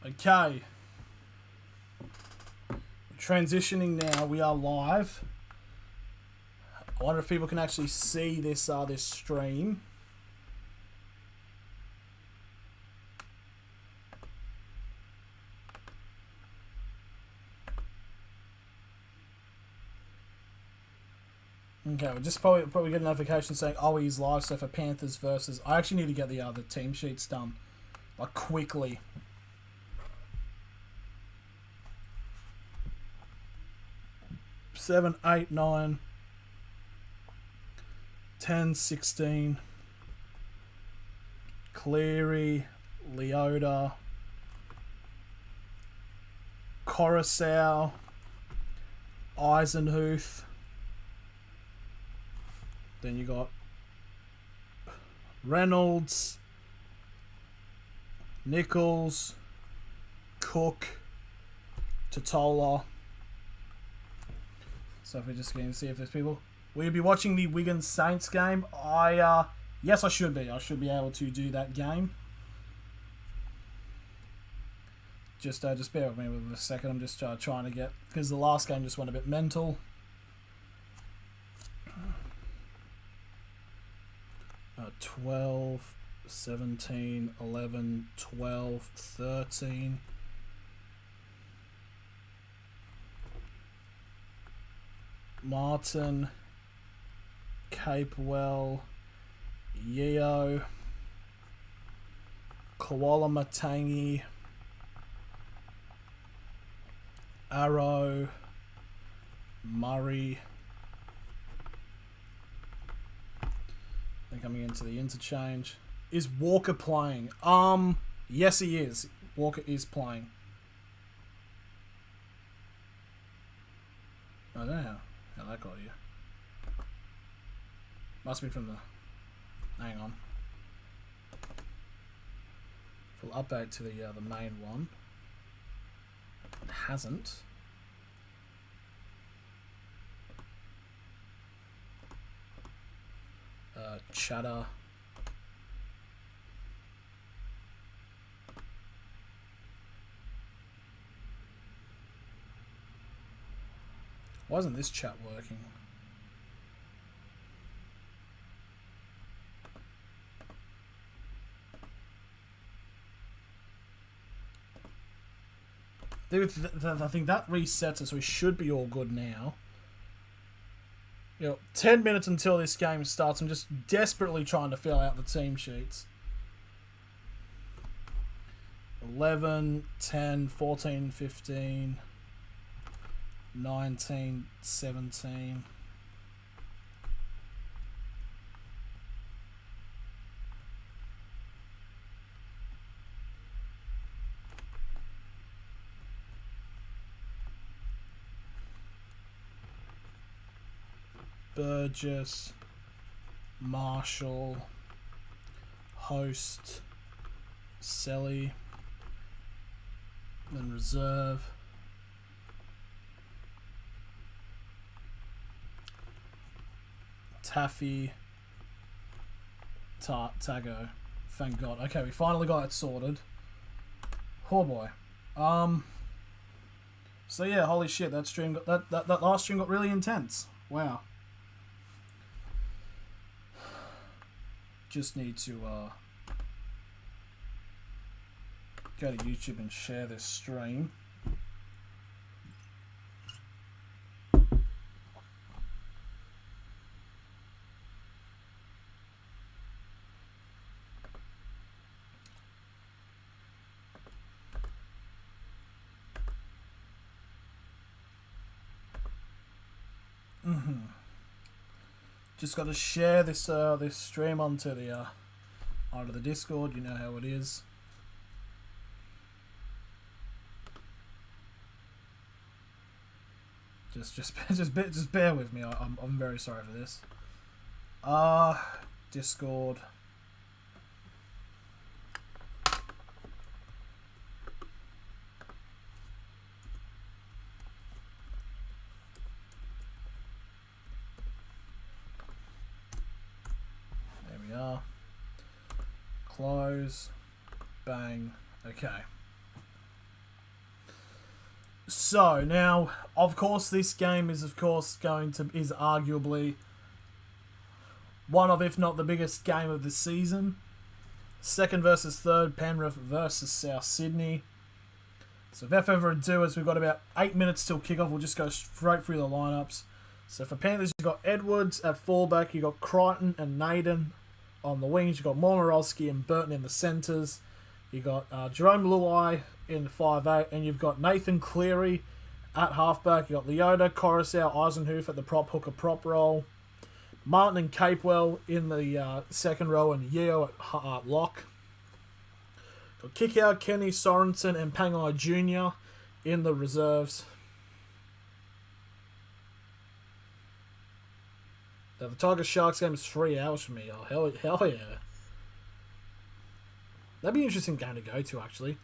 Okay. Transitioning now. We are live. I wonder if people can actually see this this stream. Okay, we'll just probably get a notification saying, "Oh, he's live." So for Panthers versus, I actually need to get the other team sheets done, like quickly. Seven, 8, 9, 10, 16. Cleary, Leota, Coruscant, Eisenhuth. Then you got Reynolds, Nichols, Cook, Totola. So if we're just going to see if there's people. Will you be watching the Wigan Saints game? Yes, I should be. I should be able to do that game. Just bear with me with a second. I'm just trying to get, because the last game just went a bit mental. Uh, 12, 17, 11, 12, 13. Martin, Capewell, Yeo, Koala Matangi, Arrow, Murray. They're coming into the interchange. Is Walker playing? Yes he is. Walker is playing. I don't know how that got here. Must be from the... Hang on. We'll update to the main one. It hasn't. Chatter. Why isn't this chat working? I think that resets it, so we should be all good now. 10 minutes until this game starts. I'm just desperately trying to fill out the team sheets. 11, 10, 14, 15, 19, 17. Burgess, Marshall, Host, Selly, then reserve. Taffy, Tago. Thank God. Okay, we finally got it sorted. Oh boy. So yeah, holy shit, that stream got that last stream got really intense. Wow. Just need to go to YouTube and share this stream. Just got to share this this stream onto the Discord. You know how it is. Just bear with me. I'm very sorry for this. Discord. Close. Bang. Okay. So now, of course, this game is arguably one of, if not the biggest game of the season. Second versus third, Penrith versus South Sydney. So without further ado, as we've got about 8 minutes till kickoff, we'll just go straight through the lineups. So for Panthers, you've got Edwards at fullback, you've got Crichton and Naden on the wings, you've got Momorowski and Burton in the centres, you've got Jerome Luai in the 5'8", and you've got Nathan Cleary at halfback, you've got Leota, Coruscant, Eisenhuth at the prop hooker prop role, Martin and Capewell in the second row, and Yeo at lock. Got Kickout, Kenny, Sorensen, and Pangai Jr. in the reserves. Now, the Tigers Sharks game is 3 hours for me. Oh, hell yeah. That'd be an interesting game to go to, actually,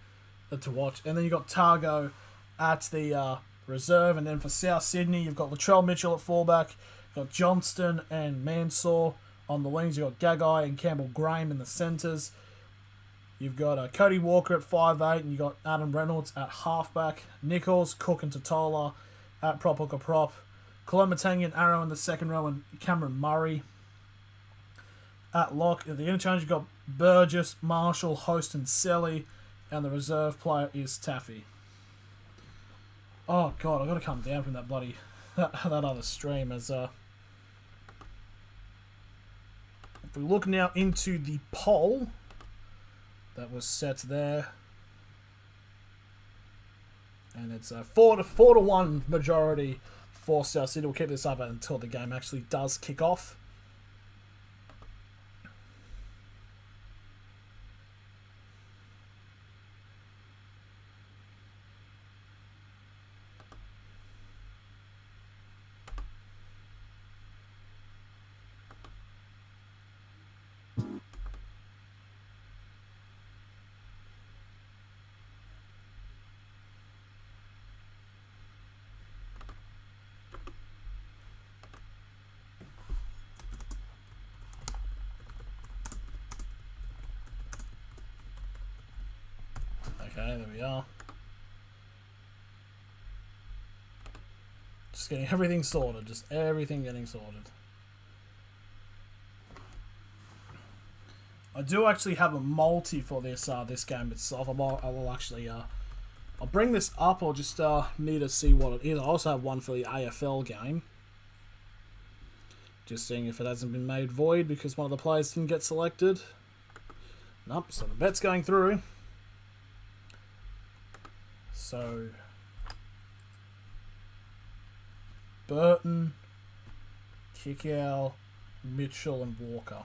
to watch. And then you've got Targo at the reserve. And then for South Sydney, you've got Latrell Mitchell at fullback. You've got Johnston and Mansour on the wings. You've got Gagai and Campbell Graham in the centres. You've got Cody Walker at 5'8", and you've got Adam Reynolds at halfback. Nichols, Cook and Totola at prop hooker prop. Kolomatangi and Arrow in the second row, and Cameron Murray at lock. At the interchange, you've got Burgess, Marshall, Host and Selly, and the reserve player is Taffy. Oh god, I've got to come down from that bloody that other stream. As if we look now into the poll that was set there, and it's a 4-1 majority for South Sydney. We'll keep this up until the game actually does kick off. Okay, there we are. Just getting everything sorted. Just everything getting sorted. I do actually have a multi for this this game itself. I will actually I'll bring this up. I'll just need to see what it is. I also have one for the AFL game. Just seeing if it hasn't been made void because one of the players didn't get selected. Nope. So the bet's going through. So, Burton, Kickout, Mitchell, and Walker.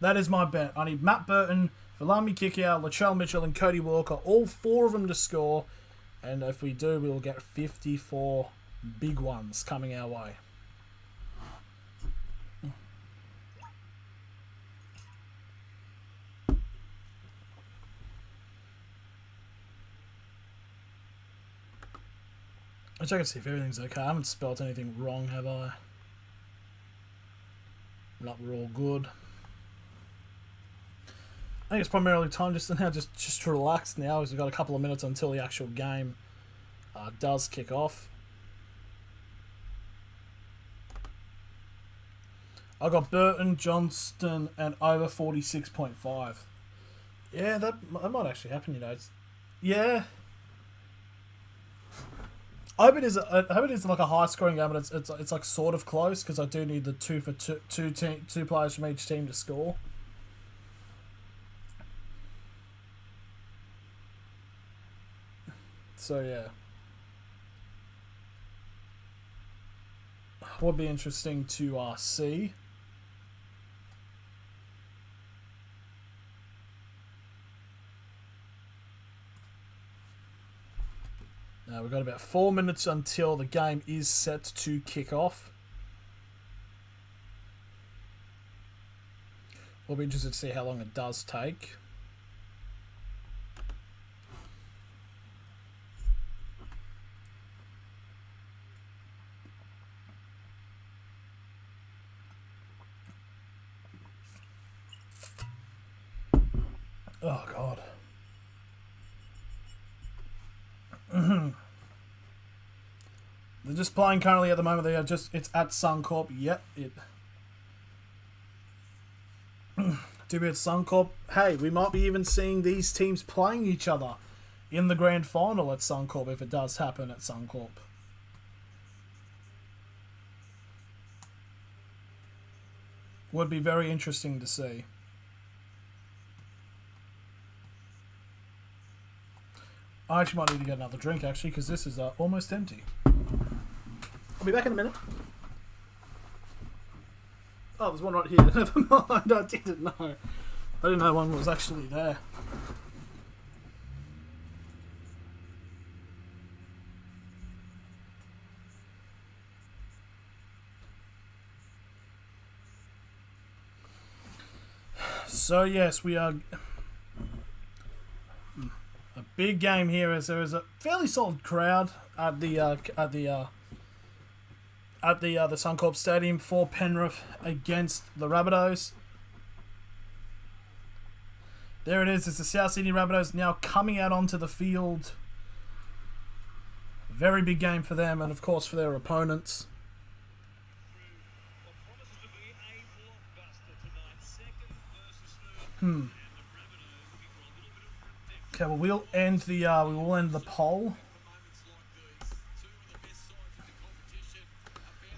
That is my bet. I need Matt Burton, Viliami Kickout, Latrell Mitchell, and Cody Walker. All 4 of them to score. And if we do, we will get 54 big ones coming our way. I'll check and see if everything's okay. I haven't spelled anything wrong, have I? Not, we're all good. I think it's primarily time just to relax now, as we've got a couple of minutes until the actual game does kick off. I got Burton, Johnston, and over 46.5. Yeah, that might actually happen, you know. Yeah. I hope it is like a high scoring game, but it's like sort of close because I do need the two players from each team to score. So yeah, would be interesting to see. Now we've got about 4 minutes until the game is set to kick off. We'll be interested to see how long it does take. Oh, God. They're just playing currently at the moment. They are just, it's at Suncorp. Yep, to be at Suncorp. Hey, we might be even seeing these teams playing each other in the grand final at Suncorp if it does happen at Suncorp. Would be very interesting to see. I actually might need to get another drink, actually, because this is almost empty. I'll be back in a minute. Oh, there's one right here. Never mind, I didn't know. I didn't know one was actually there. So yes, we are a big game here, as there is a fairly solid crowd at the Suncorp Stadium for Penrith against the Rabbitohs. There it is. It's the South Sydney Rabbitohs now coming out onto the field. Very big game for them, and of course for their opponents. Okay, well we will end the poll.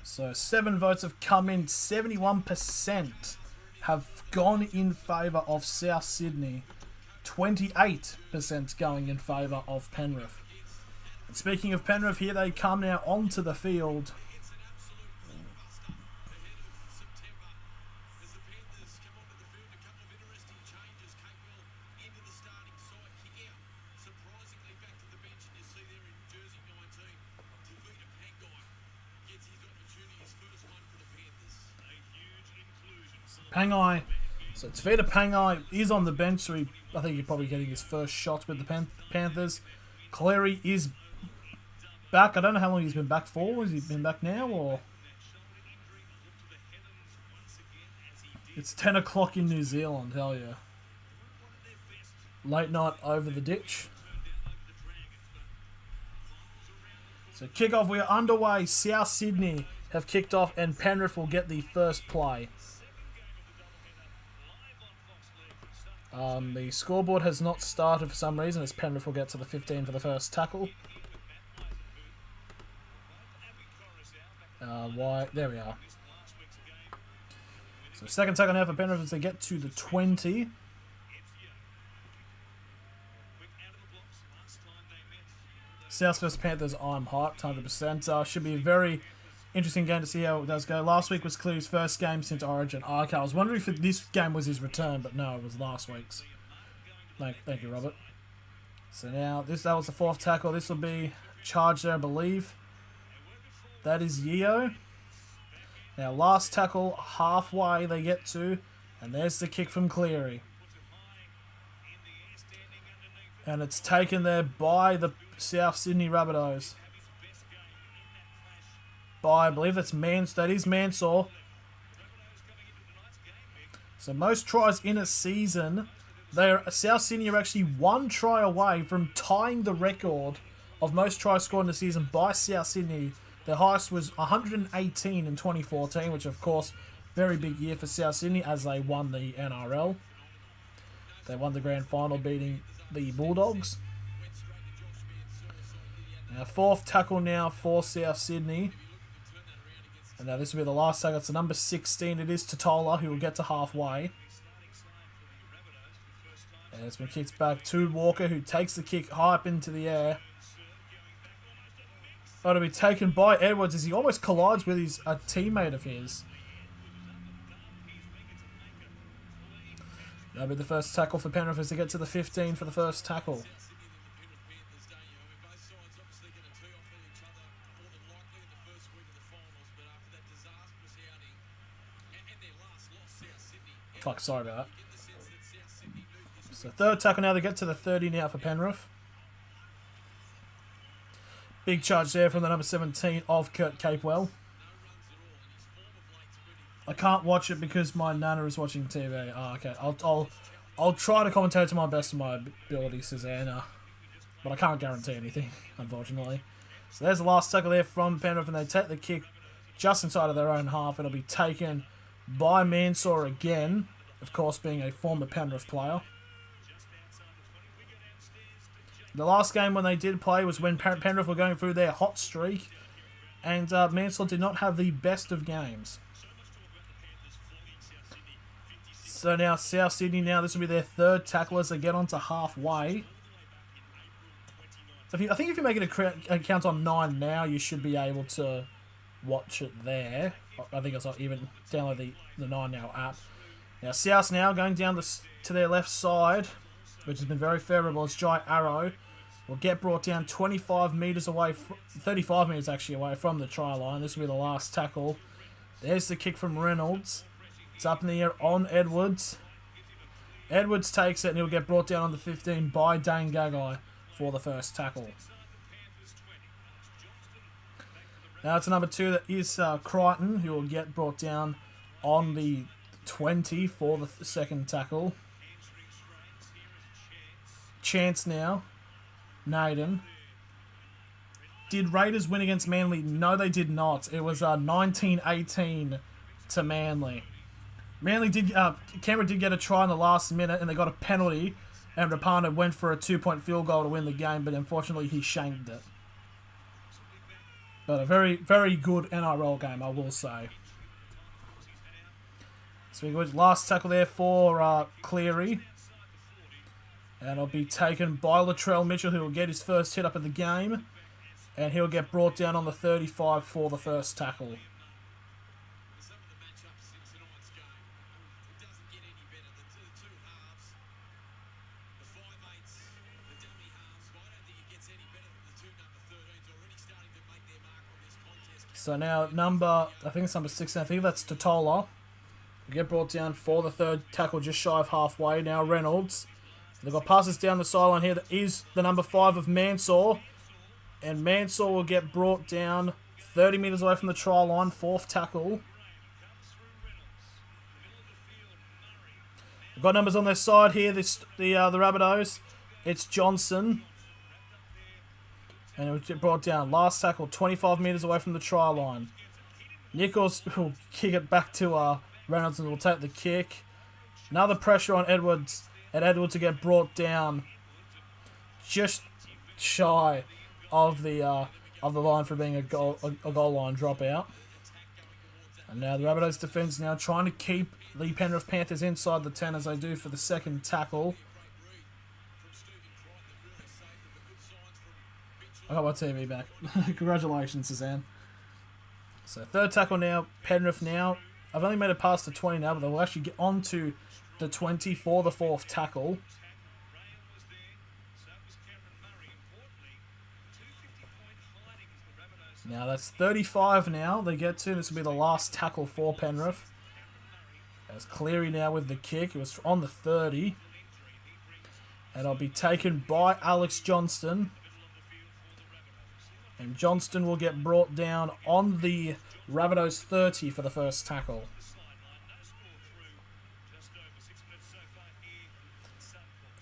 So 7 votes have come in. 71% have gone in favour of South Sydney. 28% going in favour of Penrith. And speaking of Penrith, here they come now onto the field. Pangai, so Tevita Pangai is on the bench, so I think he's probably getting his first shot with the Panthers. Cleary is back. I don't know how long he's been back for. Has he been back now, or? It's 10 o'clock in New Zealand, hell yeah. Late night over the ditch. So kickoff, we are underway. South Sydney have kicked off, and Penrith will get the first play. The scoreboard has not started for some reason, as Penrith will get to the 15 for the first tackle. There we are. So second tackle now for Penrith as they get to the 20. South vs Panthers, I'm hyped, 100%. Should be a very interesting game to see how it does go. Last week was Cleary's first game since Origin. Okay, I was wondering if this game was his return, but no, it was last week's. Thank you, Robert. So now, that was the fourth tackle. This will be charged there, I believe. That is Yeo. Now, last tackle, halfway they get to, and there's the kick from Cleary. And it's taken there by the South Sydney Rabbitohs. By, I believe that is Mansour. So most tries in a season, South Sydney are actually 1 try away from tying the record of most tries scored in a season by South Sydney. Their highest was 118 in 2014, which of course, very big year for South Sydney as they won the NRL. They won the grand final, beating the Bulldogs. Now, fourth tackle now for South Sydney. And now this will be the last tackle. It's the number 16. It is Totola, who will get to halfway. And it's been kicked back to Walker, who takes the kick high up into the air. Oh, to be taken by Edwards as he almost collides with a teammate of his. That'll be the first tackle for Penrith as they get to the 15 for the first tackle. Fuck, sorry about that. So third tackle now, they get to the 30 now for Penrith. Big charge there from the number 17 of Kurt Capewell. I can't watch it because my nana is watching TV. Oh, okay. I'll try to commentate to my best of my ability, Susanna. But I can't guarantee anything, unfortunately. So there's the last tackle there from Penrith, and they take the kick just inside of their own half. It'll be taken by Mansour again, of course being a former Penrith player. The last game when they did play was when Penrith were going through their hot streak, and Mansour did not have the best of games. So now South Sydney, this will be their third tackle as they get onto halfway. I think if you're making a count on 9 now, you should be able to watch it there. I think it's not even download the 9 Now app. Now South now going down to their left side, which has been very favourable as Jai Arrow will get brought down 25 metres away, 35 metres actually away from the try line. This will be the last tackle. There's the kick from Reynolds. It's up in the air on Edwards. Edwards takes it and he'll get brought down on the 15 by Dane Gagai for the first tackle. Now it's number 2 that is Crichton, who will get brought down on the 20 for the second tackle. Chance now. Naden. Did Raiders win against Manly? No, they did not. It was 19-18 to Manly. Canberra did get a try in the last minute and they got a penalty, and Rapana went for a 2-point field goal to win the game, but unfortunately he shanked it. But a very, very good NRL game, I will say. So we got last tackle there for Cleary. And it'll be taken by Latrell Mitchell, who will get his first hit up of the game. And he'll get brought down on the 35 for the first tackle. So now I think it's number 16, I think that's Totola. Will get brought down for the third tackle just shy of halfway. Now Reynolds. They've got passes down the sideline here. That is the number 5 of Mansour. And Mansour will get brought down 30 metres away from the try line. Fourth tackle. We've got numbers on their side here. The Rabbitohs. It's Johnson. And it will get brought down. Last tackle, 25 metres away from the try line. Nichols will kick it back to Reynolds and will take the kick. Another pressure on Edwards. And Edwards to get brought down just shy of the line for being a goal line dropout. And now the Rabbitohs defence now trying to keep the Penrith Panthers inside the 10 as they do for the second tackle. I got my TV back. Congratulations, Suzanne. So third tackle now, Penrith now. I've only made it past the 20 now, but they'll actually get on to the 20 for the fourth tackle. Now that's 35 now they get to. This will be the last tackle for Penrith. There's Cleary now with the kick. It was on the 30. And it'll be taken by Alex Johnston. And Johnston will get brought down on the Rabbitohs 30 for the first tackle.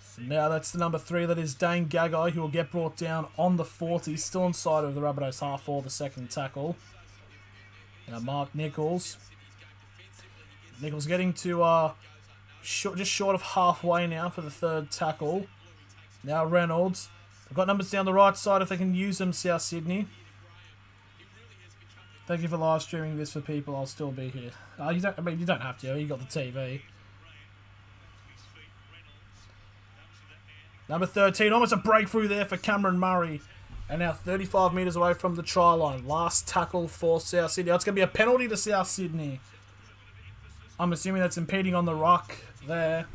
So now that's the number 3, that is Dane Gagai, who will get brought down on the 40, still inside of the Rabbitohs half for the second tackle. Now Mark Nichols. Nichols getting to just short of halfway now for the third tackle. Now Reynolds. They've got numbers down the right side if they can use them, South Sydney. Thank you for live streaming this for people. I'll still be here. You don't have to. You got the TV. Number 13, almost a breakthrough there for Cameron Murray. And now 35 metres away from the try line. Last tackle for South Sydney. It's going to be a penalty to South Sydney. I'm assuming that's impeding on the ruck there.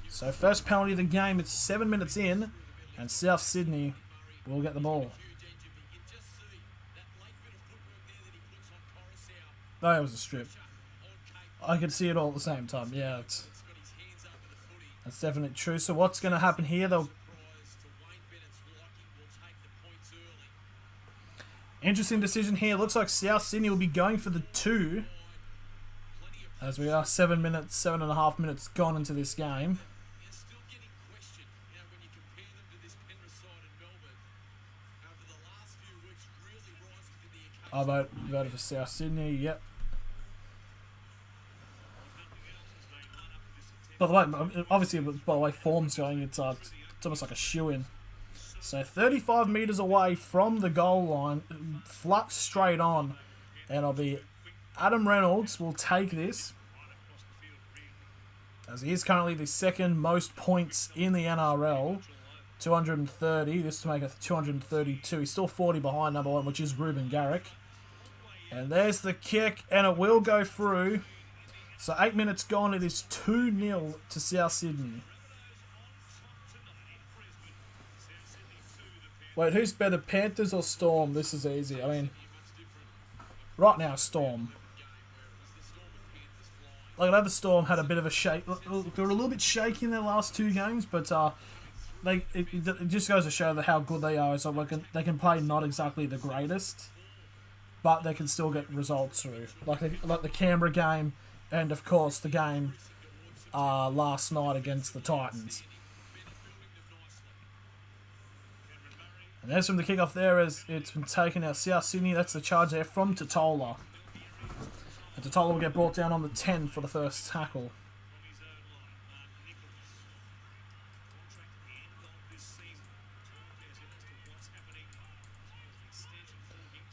So first penalty of the game. It's 7 minutes in. And South Sydney will get the ball. Oh, it was a strip. I could see it all at the same time. Yeah, that's definitely true. So what's going to happen here? Interesting decision here. Looks like South Sydney will be going for the 2. As we are 7.5 minutes gone into this game. I voted for South Sydney, yep. By the way, obviously, by the way form's going, it's almost like a shoo-in. So 35 metres away from the goal line, flat straight on, and it'll be Adam Reynolds will take this, as he is currently the second most points in the NRL, 230. This to make it 232. He's still 40 behind number one, which is Ruben Garrick. And there's the kick, and it will go through. So 8 minutes gone, it is 2-0 to South Sydney. Wait, who's better, Panthers or Storm? This is easy. I mean, right now, Storm. Like, I know the Storm had a bit of a shake. They were a little bit shaky in their last two games, but it just goes to show that how good they are. So they can play not exactly the greatest, but they can still get results through. Like the Canberra game, and of course the game last night against the Titans. And as from the kickoff there, as it's been taken out South Sydney, that's the charge there from Totola. And Totola will get brought down on the 10 for the first tackle.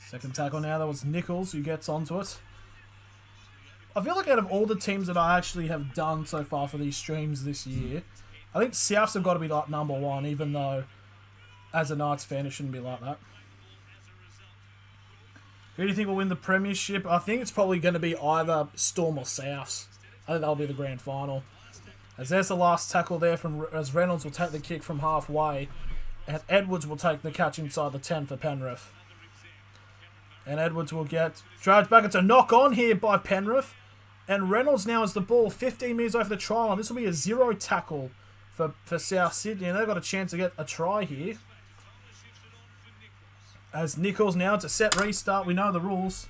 Second tackle now, that was Nichols who gets onto it. I feel like out of all the teams that I actually have done so far for these streams this year, I think Souths have got to be like number one, even though as a Knights fan it shouldn't be like that. Who do you think will win the premiership? I think it's probably going to be either Storm or Souths. I think that'll be the grand final. As there's the last tackle there as Reynolds will take the kick from halfway, and Edwards will take the catch inside the 10 for Penrith. And Edwards will get dragged back. It's a knock on here by Penrith. And Reynolds now has the ball 15 metres over the try line. This will be a 0 tackle for South Sydney. And they've got a chance to get a try here. As Nichols now, it's a set restart. We know the rules.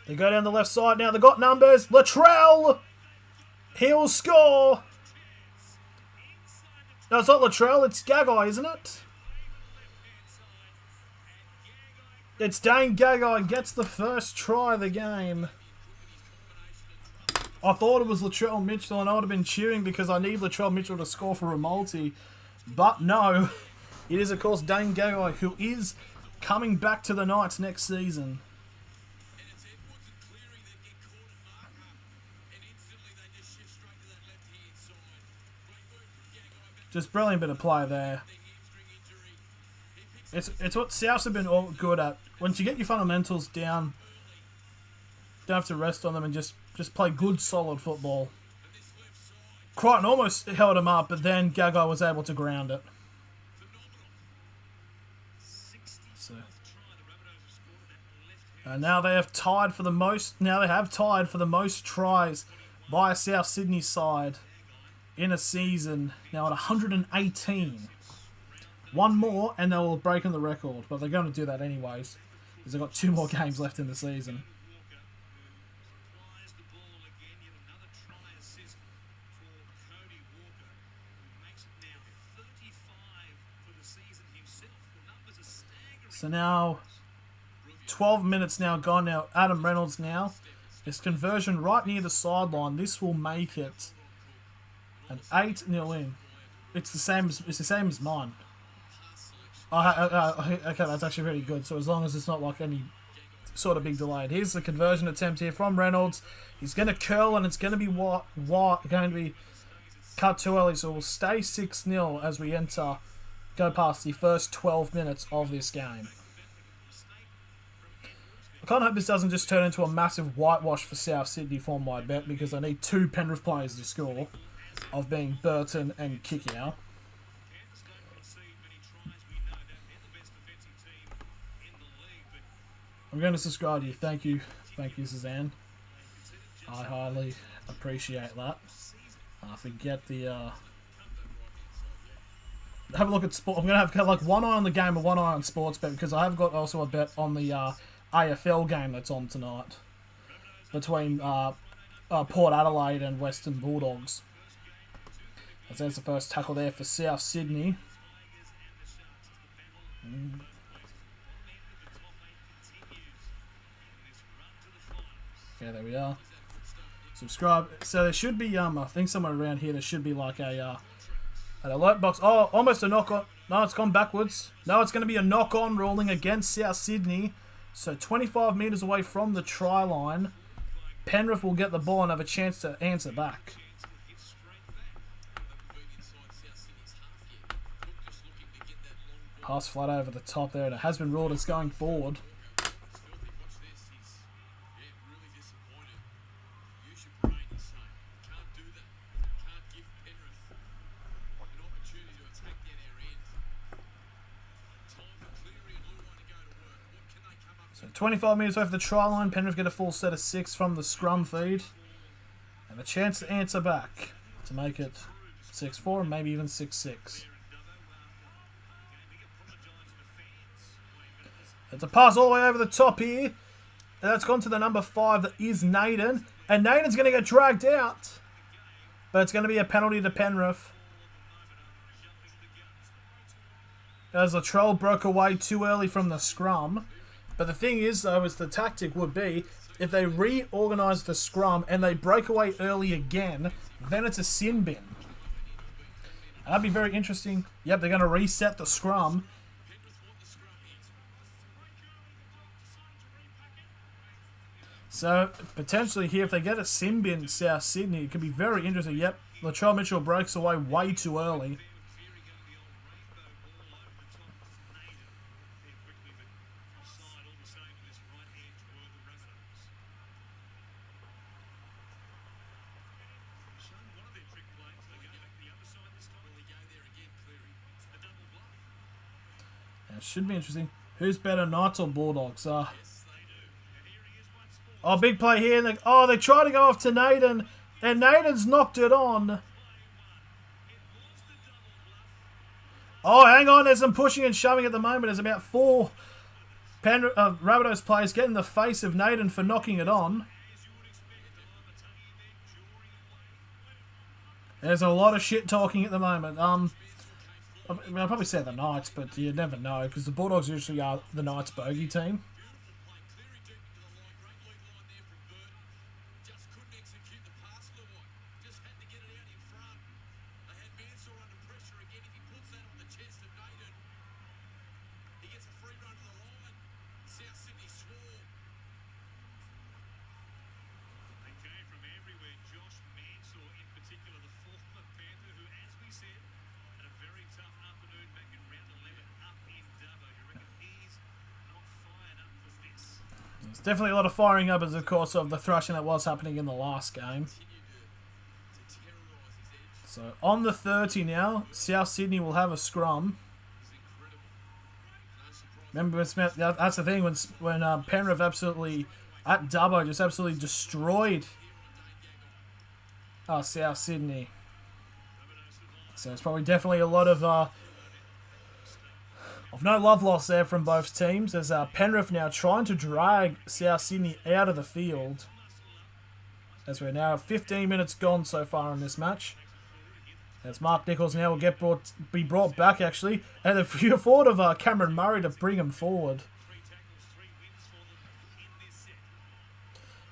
They go down the left side now. They've got numbers. Latrell! He'll score! No, it's not Latrell. It's Gagai, isn't it? It's Dane Gagai gets the first try of the game. I thought it was Latrell Mitchell, and I would have been cheering because I need Latrell Mitchell to score for a multi. But no, it is of course Dane Gagai, who is coming back to the Knights next season. Just brilliant bit of play there. It's what Souths have been all good at. Once you get your fundamentals down, don't have to rest on them and just play good, solid football. Crichton almost held him up, but then Gagai was able to ground it. So, and now they have tied for the most. Now they have tied for the most tries by a South Sydney side in a season. Now at 118. One more and they'll break in the record, but they're going to do that anyways, because they've got 2 more games left in the season. So now, 12 minutes now gone now. Adam Reynolds now. His conversion right near the sideline. This will make it an 8-0 in. It's the same as mine. Okay, that's actually really good. So as long as it's not like any sort of big delay. Here's the conversion attempt here from Reynolds. He's going to curl and it's going to be going to be cut too early. So we'll stay 6-0 as we go past the first 12 minutes of this game. I kind of hope this doesn't just turn into a massive whitewash for South Sydney for my bet, because I need 2 Penrith players to score, of being Burton and Kickow. I'm going to subscribe to you. Thank you, Suzanne. I highly appreciate that. Forget the. Have a look at sport. I'm going to have like one eye on the game and one eye on sports bet, because I have got also a bet on the AFL game that's on tonight between Port Adelaide and Western Bulldogs. As there's the first tackle there for South Sydney. we are. Subscribe. So there should be, I think somewhere around here, there should be like an alert box. Oh, almost a knock on. No, it's gone backwards. No, it's going to be a knock-on ruling against South Sydney. So 25 metres away from the try line. Penrith will get the ball and have a chance to answer back. Pass flat over the top there, and it has been ruled as going forward. So 25 metres away from the try line. Penrith get a full set of 6 from the scrum feed. And a chance to answer back to make it 6-4 and maybe even 6-6. It's a pass all the way over the top here. And that's gone to the number 5, that is Naden. And Naden's going to get dragged out. But it's going to be a penalty to Penrith. As Latrell broke away too early from the scrum. But the thing is, though, is the tactic would be, if they reorganise the scrum and they break away early again, then it's a sin bin. That'd be very interesting. Yep, they're going to reset the scrum. So, potentially here, if they get a sin bin South Sydney, it could be very interesting. Yep, Latrell Mitchell breaks away way too early. It should be interesting. Who's better, Knights or Bulldogs? Oh, big play here. And they try to go off to Naden. And Naden's knocked it on. Oh, hang on. There's some pushing and shoving at the moment. There's about 4 Rabbitohs players getting the face of Naden for knocking it on. There's a lot of shit talking at the moment. I'll probably say the Knights, but you never know, because the Bulldogs usually are the Knights' bogey team. There's definitely a lot of firing up as, of course, of the thrashing that was happening in the last game. So, on the 30 now, South Sydney will have a scrum. Remember, that's the thing, when Penrith absolutely, at Dubbo, just absolutely destroyed South Sydney. So, it's probably definitely a lot of no love lost there from both teams, as Penrith now trying to drag South Sydney out of the field. As we're now 15 minutes gone so far in this match. As Mark Nichols now will be brought back, actually. And the few forward of Cameron Murray to bring him forward.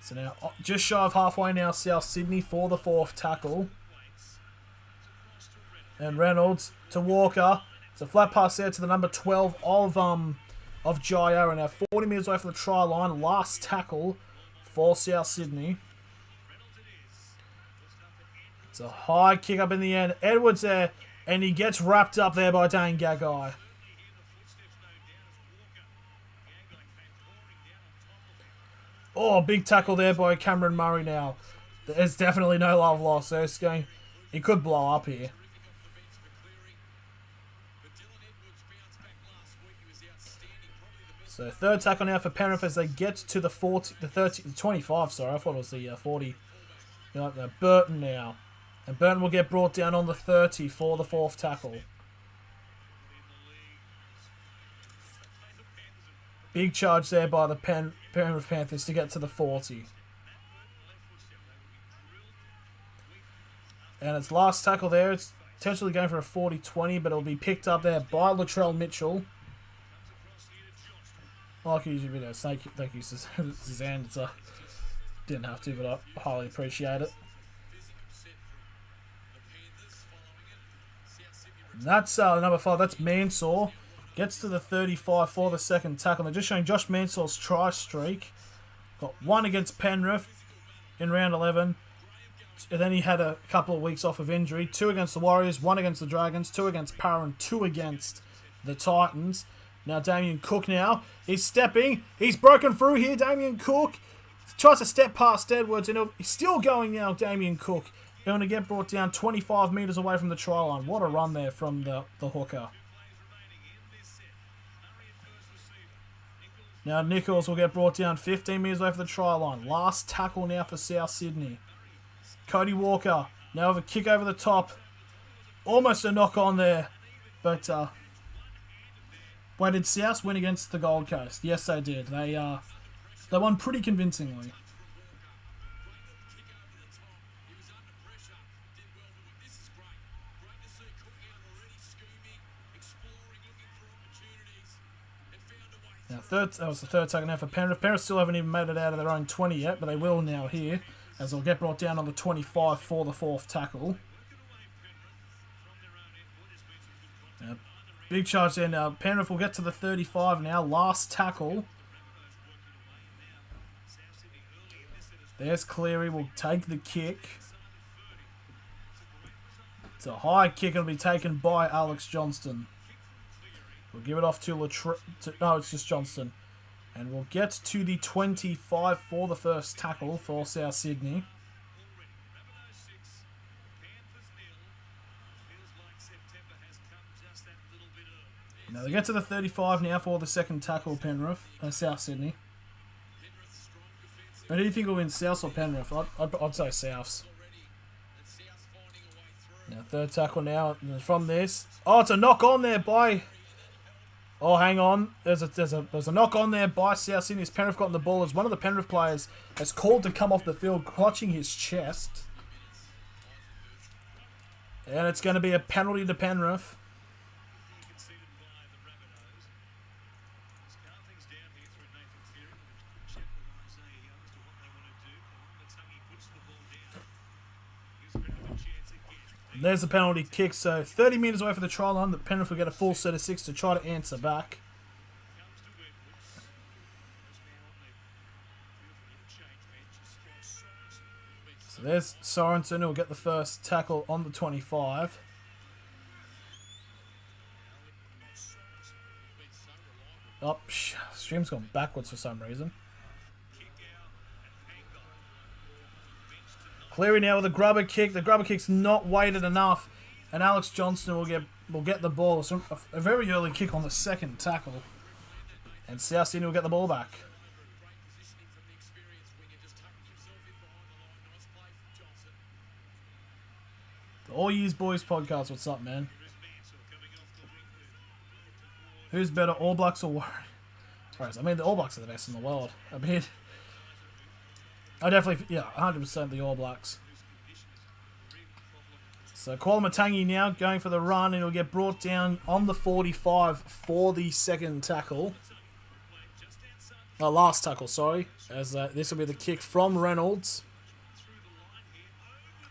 So now, just shy of halfway now, South Sydney for the 4th tackle. And Reynolds to Walker. It's a flat pass there to the number 12 of Jaio. And now 40 metres away from the try line. Last tackle for South Sydney. It's a high kick up in the end. Edwards there. And he gets wrapped up there by Dane Gagai. Oh, big tackle there by Cameron Murray now. There's definitely no love lost. So it's going, he could blow up here. So 3rd tackle now for Penrith as they get to the 25, sorry. I thought it was the 40. Burton now. And Burton will get brought down on the 30 for the 4th tackle. Big charge there by the Penrith Panthers to get to the 40. And its last tackle there, it's potentially going for a 40-20, but it'll be picked up there by Latrell Mitchell. Like usually videos. Thank you, Suzanne. Didn't have to, but I highly appreciate it. And that's number 5. That's Mansour. Gets to the 35 for the second tackle. They're just showing Josh Mansour's try streak. Got 1 against Penrith in round 11. And then he had a couple of weeks off of injury. 2 against the Warriors, 1 against the Dragons, 2 against Para, and 2 against the Titans. Now Damien Cook now. He's stepping. He's broken through here, Damien Cook. Tries to step past Edwards, and he's still going now, Damien Cook. They're going to get brought down 25 metres away from the try line. What a run there from the hooker. Now Nichols will get brought down 15 metres away from the try line. Last tackle now for South Sydney. Cody Walker now with a kick over the top. Almost a knock on there. But, wait, did South win against the Gold Coast? Yes, they did. They won pretty convincingly. Now, that was the third tackle now for Penrith. Penrith still haven't even made it out of their own 20 yet, but they will now here, as they'll get brought down on the 25 for the 4th tackle. Now, big charge there now. Penrith will get to the 35 now. Last tackle. There's Cleary. Will take the kick. It's a high kick. It'll be taken by Alex Johnston. We'll give it off to no, it's just Johnston. And we'll get to the 25 for the first tackle for South Sydney. Now they get to the 35 now for the second tackle, Penrith, South Sydney. Who do you think will win, South or Penrith? I'd say Souths. Now third tackle now from this. Oh, it's a knock on there by... Oh, hang on. There's a knock on there by South Sydney as Penrith got on the ball as one of the Penrith players has called to come off the field, clutching his chest. And it's going to be a penalty to Penrith. There's the penalty kick, so 30 metres away from the try line, the Penrith will get a full set of 6 to try to answer back. So there's Sorensen who will get the first tackle on the 25. Oh, stream's gone backwards for some reason. Cleary now with a grubber kick. The grubber kick's not weighted enough, and Alex Johnston will get the ball. So a very early kick on the second tackle, and South Sydney will get the ball back. The All Years Boys podcast. What's up, man? Who's better, All Blacks or Warriors? I mean, the All Blacks are the best in the world. I mean, I definitely, yeah, 100% the All Blacks. So Kwalamatangi now going for the run, and he'll get brought down on the 45 for the second tackle. Last tackle, sorry. As this will be the kick from Reynolds.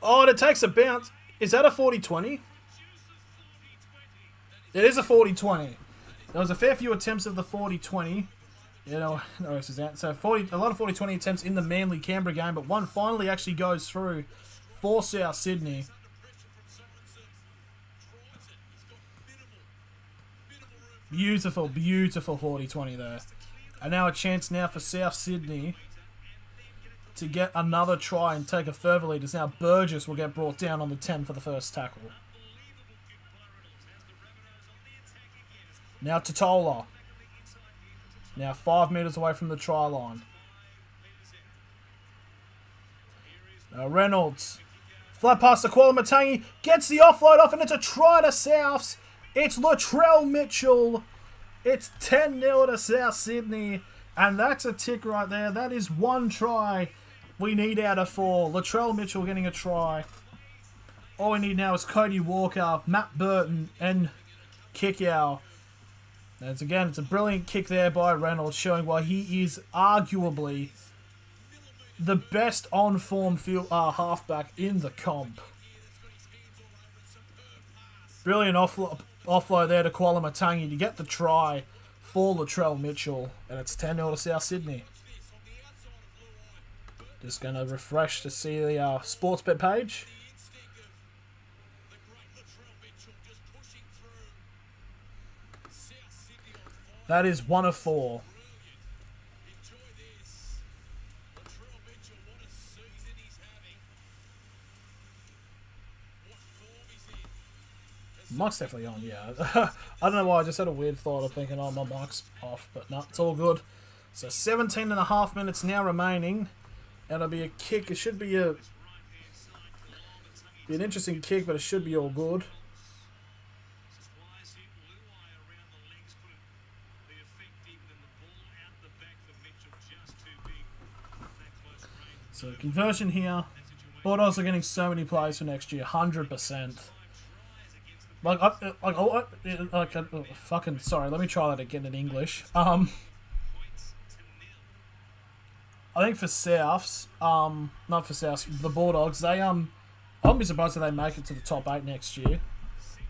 Oh, and it takes a bounce. Is that a 40-20? It is a 40-20. There was a fair few attempts of the 40-20. You know, no worries out. So a lot of 40-20 attempts in the Manly-Canberra game, but one finally actually goes through for South Sydney. Beautiful, beautiful 40-20 there. And now a chance now for South Sydney to get another try and take a further lead, as now Burgess will get brought down on the 10 for the first tackle. Now Totola. Now 5 metres away from the try line. Now Reynolds. Flat pass to Kwalamatangi. Gets the offload off, and it's a try to Souths. It's Latrell Mitchell. It's 10-0 to South Sydney. And that's a tick right there. That is one try we need out of 4. Latrell Mitchell getting a try. All we need now is Cody Walker, Matt Burton, and Kickow. And it's a brilliant kick there by Reynolds, showing why he is arguably the best on-form halfback in the comp. Brilliant offload there to Kuala Matangi to get the try for Latrell Mitchell. And it's 10-0 to South Sydney. Just going to refresh to see the Sportsbet page. That is 1 of 4. Mic's definitely on, yeah. I don't know why, I just had a weird thought of thinking, oh, my mic's off, but no, it's all good. So 17.5 minutes now remaining. And it'll be a kick. It should be an interesting kick, but it should be all good. So conversion here. Bulldogs are getting so many plays for next year, 100%. Fucking sorry. Let me try that again in English. I think for Souths, not for Souths, the Bulldogs, they I wouldn't be surprised if they make it to the top 8 next year.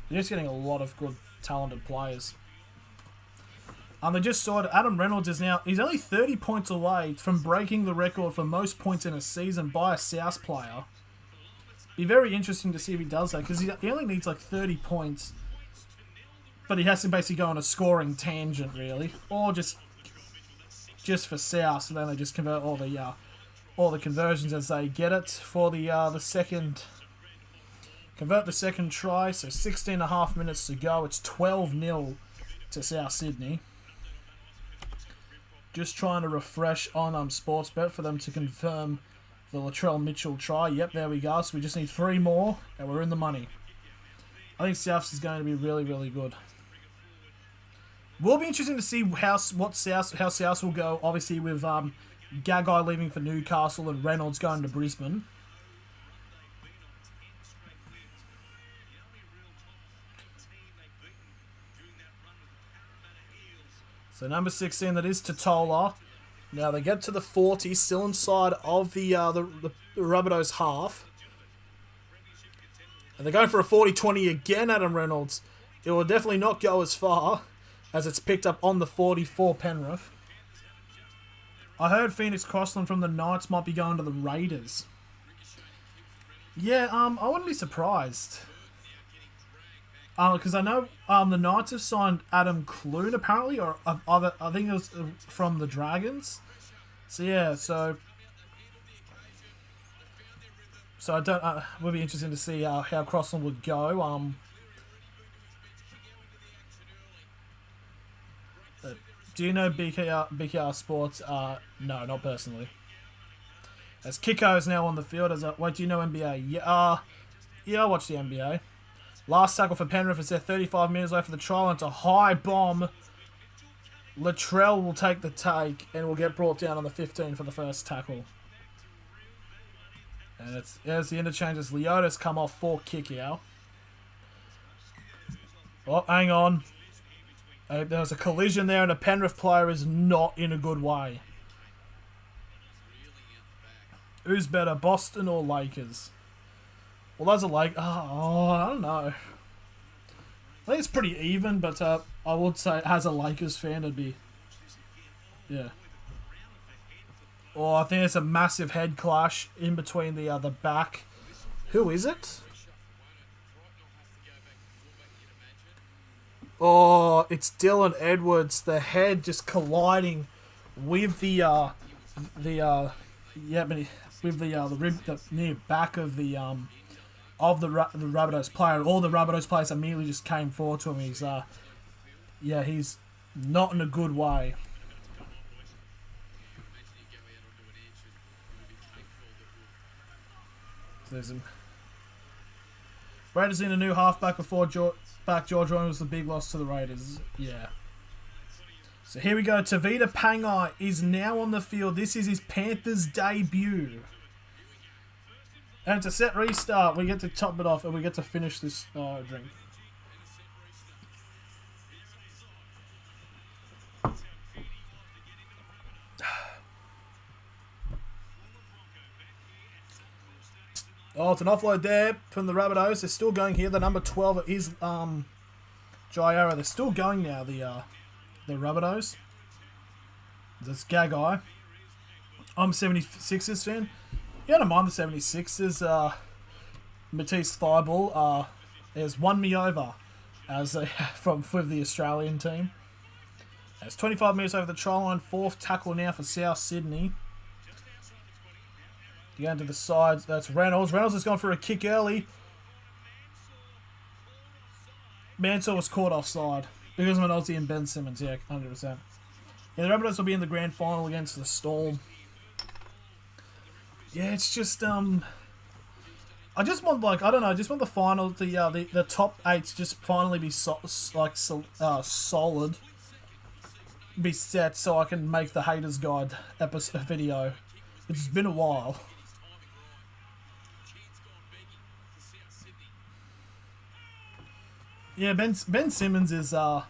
They're just getting a lot of good, talented players. They just saw it. Adam Reynolds he's only 30 points away from breaking the record for most points in a season by a South player. Be very interesting to see if he does that, because he only needs like 30 points. But he has to basically go on a scoring tangent, really. Or just for South, so then they just convert all the conversions as they get it for the second. Convert the second try, so 16.5 minutes to go. It's 12-0 to South Sydney. Just trying to refresh on Sportsbet for them to confirm the Latrell Mitchell try. Yep, there we go. So we just need 3 more, and we're in the money. I think Souths is going to be really, really good. Will be interesting to see how Souths will go. Obviously, with Gagai leaving for Newcastle and Reynolds going to Brisbane. So number 16, that is Totola. Now they get to the 40, still inside of the Rabbitohs half. And they're going for a 40-20 again, Adam Reynolds. It will definitely not go as far as it's picked up on the 40 for Penrith. I heard Phoenix Crossland from the Knights might be going to the Raiders. Yeah, I wouldn't be surprised. Because I know the Knights have signed Adam Clune, apparently, or I think it was from the Dragons. So yeah, so I don't. Would be interesting to see how Crossland would go. Do you know BKR Sports? No, not personally. As Kiko is now on the field. Wait, do you know NBA? Yeah, I watch the NBA. Last tackle for Penrith is there 35 minutes left for the trial. It's a high bomb. Latrell will take the take and will get brought down on the 15 for the first tackle. And there's the interchange as Leota's come off for kick out. Oh, hang on. There was a collision there and a Penrith player is not in a good way. Who's better, Boston or Lakers? Well, those are like, I don't know. I think it's pretty even, but I would say as a Lakers fan, it'd be, yeah. Or I think it's a massive head clash in between the back. Who is it? Oh, it's Dylan Edwards. The head just colliding with the near back of the Rabbitohs player. All the Rabbitohs players immediately just came forward to him. He's not in a good way. There's him. Raiders in a new halfback before George Rowan was the big loss to the Raiders. Yeah. So here we go. Tavita Pangai is now on the field. This is his Panthers debut. And it's a set restart. We get to top it off and we get to finish this drink. Oh, it's an offload there from the Rabbitohs. They're still going here. The number 12 is Jairo. They're still going now, the Rabbitohs. That's Gagai. I'm a 76ers fan. Yeah, I don't mind the 76ers. Matisse Thibault has won me over as with the Australian team. It's 25 metres over the try line. Fourth tackle now for South Sydney. Going to the sides. That's Reynolds. Reynolds has gone for a kick early. Mansour was caught offside because of an Aussie and Ben Simmons. Yeah, 100%. Yeah, the Rabbitohs will be in the grand final against the Storm. Yeah, it's just I just want I don't know. I just want the final, the top 8 to just finally be solid, be set, so I can make the Haters Guide video. It's been a while. Yeah, Ben Simmons is alright.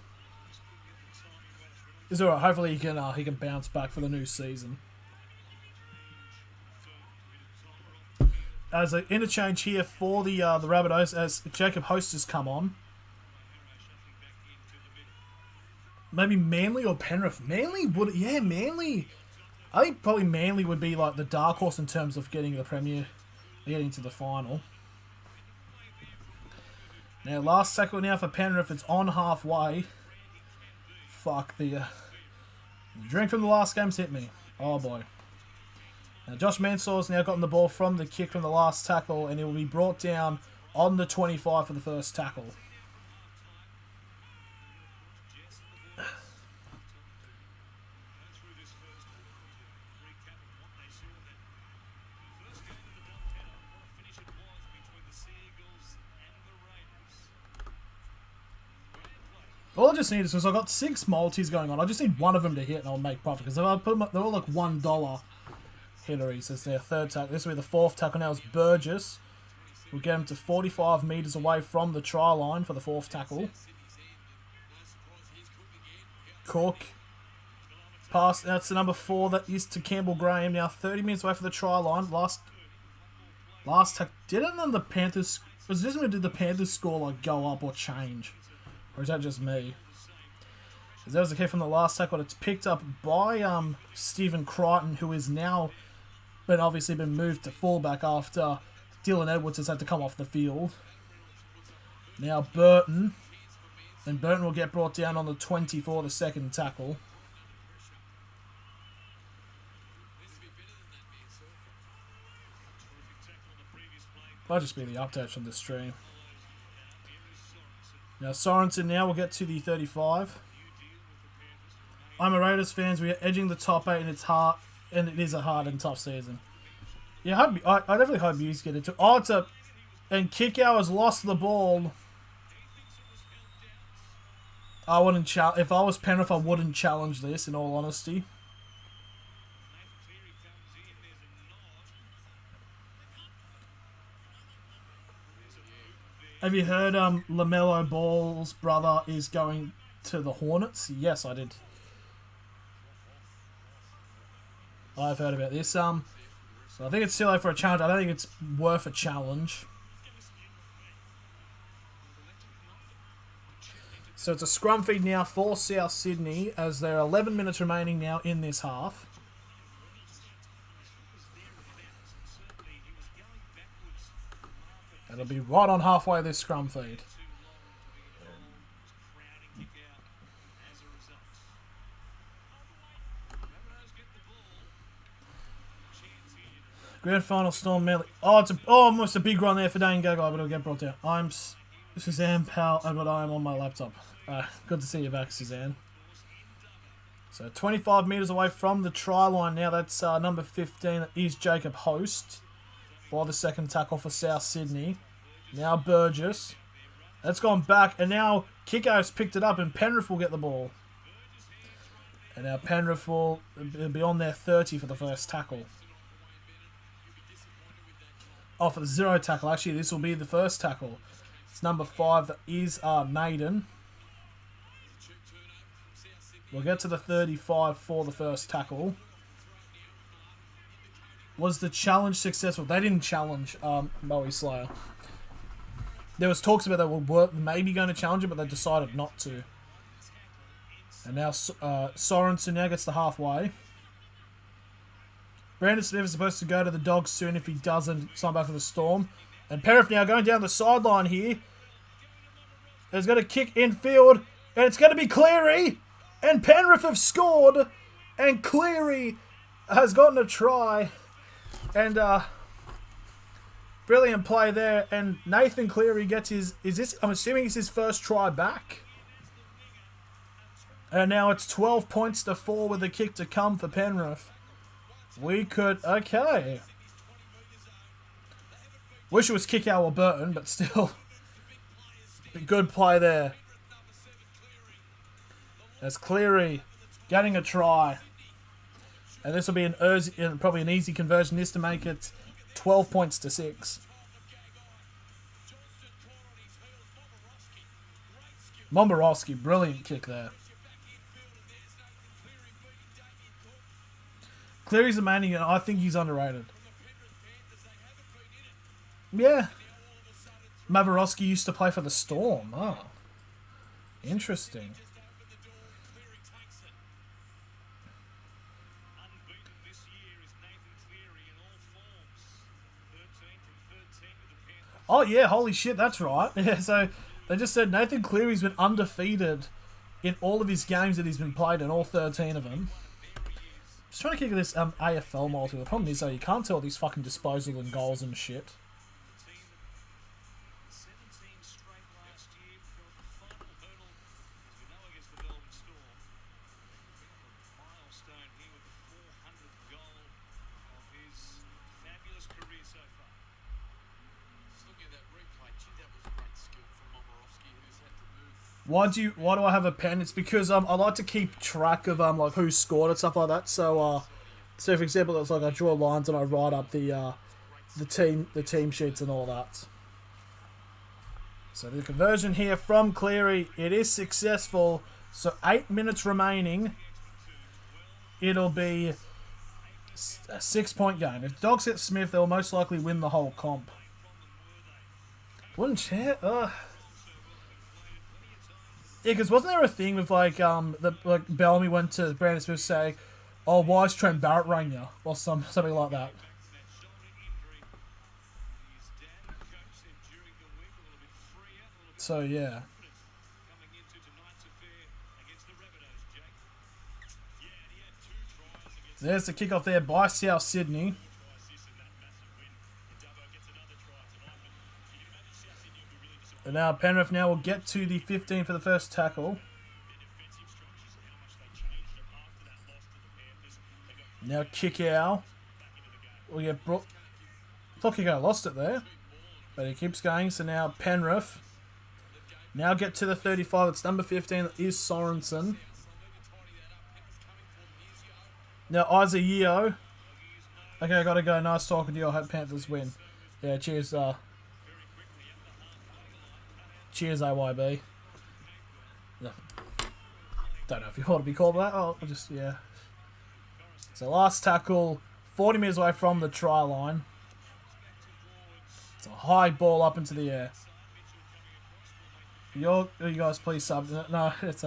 Hopefully he can bounce back for the new season. As an interchange here for the Rabbitohs, as Jacob Host has come on. Maybe Manly or Penrith. Manly would, yeah, Manly. I think probably Manly would be like the dark horse in terms of getting the Premier, getting to the final. Now, last tackle now for Penrith. It's on halfway. Fuck, the drink from the last game's hit me. Oh boy. Now, Josh Mansour's now gotten the ball from the kick from the last tackle, and he will be brought down on the 25 for the first tackle. All I just need is, because I've got 6 multis going on, I just need one of them to hit and I'll make profit. Because if I put them up, they're all like $1 hitteries. It's their third tackle. This will be the fourth tackle now. It's Burgess. We'll get him to 45 metres away from the try line for the fourth tackle. Cook. Pass. That's the number 4. That is to Campbell Graham. Now 30 minutes away from the try line. Last tackle. Did the Panthers... Was this when did the Panthers score like go up or change? Or is that just me? Because that was the kick from the last tackle. It's picked up by Stephen Crichton, who is now obviously been moved to fullback after Dylan Edwards has had to come off the field. Now Burton. And Burton will get brought down on the 20 for the second tackle. Might just be the updates from the stream. Now Sorensen now will get to the 35. I'm a Raiders fans. We are edging the top 8 and it's hard, and it is a hard and tough season. Yeah, I definitely hope you get it too. Oh, it's a... And Kickow has lost the ball. I wouldn't challenge... If I was Penrith, I wouldn't challenge this, in all honesty. Have you heard LaMelo Ball's brother is going to the Hornets? Yes, I did. I've heard about this. So I think it's still late for a challenge. I don't think it's worth a challenge. So it's a scrum feed now for South Sydney as there are 11 minutes remaining now in this half. It'll be right on halfway this scrum feed. Grand final Storm Manly. Oh, it's almost a big run there for Dane Gagai, but it'll get brought down. I'm Suzanne Powell, but I am on my laptop. Good to see you back, Suzanne. So 25 metres away from the try line now. That's number 15. That is Jacob Host for the second tackle for South Sydney. Now Burgess. That's gone back, and now Kicko's picked it up, and Penrith will get the ball. And now Penrith will be on their 30 for the first tackle. Oh, for the 0 tackle. Actually, this will be the first tackle. It's number 5. That is Naden. We'll get to the 35 for the first tackle. Was the challenge successful? They didn't challenge Moe Slayer. There was talks about they were maybe going to challenge it, but they decided not to. And now Sorensen now gets the halfway. Brandon Smith is supposed to go to the Dogs soon if he doesn't sign back for the Storm. And Penrith now going down the sideline here. He's going to kick infield. And it's going to be Cleary. And Penrith have scored. And Cleary has gotten a try. And brilliant play there. And Nathan Cleary gets his... I'm assuming it's his first try back. And now it's 12 points to 4 with a kick to come for Penrith. We could... Okay. Wish it was Kikau or Burton, but still. Good play there. There's Cleary getting a try. And this will be probably an easy conversion. This to make it 12 points to 6. Momborowski, brilliant kick there. Cleary's a man, and I think he's underrated. Yeah. Mavorowski used to play for the Storm. Oh. Interesting. Oh, yeah, holy shit, that's right. Yeah, so they just said Nathan Cleary's been undefeated in all of his games that he's been played in, all 13 of them. Just trying to kick this AFL multi. The problem is, though, you can't tell these fucking disposals and goals and shit. Why do I have a pen? It's because I like to keep track of like who scored and stuff like that. So so for example, it's like I draw lines and I write up the team sheets and all that. So the conversion here from Cleary, it is successful. So 8 minutes remaining. It'll be a 6-point game. If Dogs hit Smith, they'll most likely win the whole comp. Wouldn't you? Yeah, because wasn't there a thing with like Bellamy went to Brandon Smith saying, "Oh, why is Trent Barrett running you?" or something like that. So yeah. There's the kickoff there by South Sydney. And now Penrith will get to the 15 for the first tackle. Now Kikau will get brought. I thought Kikau lost it there, but he keeps going. So now Penrith now get to the 35. It's number 15. That is Sorensen. Now Isaac Yeo. Okay, I gotta go. Nice talking to you. I hope Panthers win. Yeah, cheers. Cheers, AYB. No. Don't know if you want to be called that. Oh, just, yeah. So last tackle, 40 metres away from the try line. It's a high ball up into the air. You guys please sub. No, it's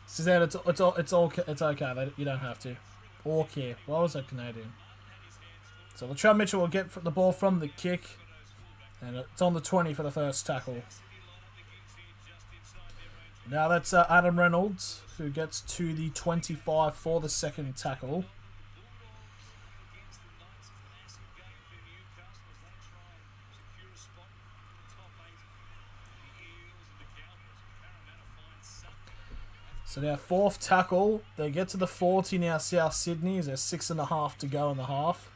Suzanne, it's okay. You don't have to. Okay. Why was that Canadian? So Latrell Mitchell will get the ball from the kick. And it's on the 20 for the first tackle. Now that's Adam Reynolds, who gets to the 25 for the second tackle. So now fourth tackle, they get to the 40 now, South Sydney. There's 6.5 to go in the half.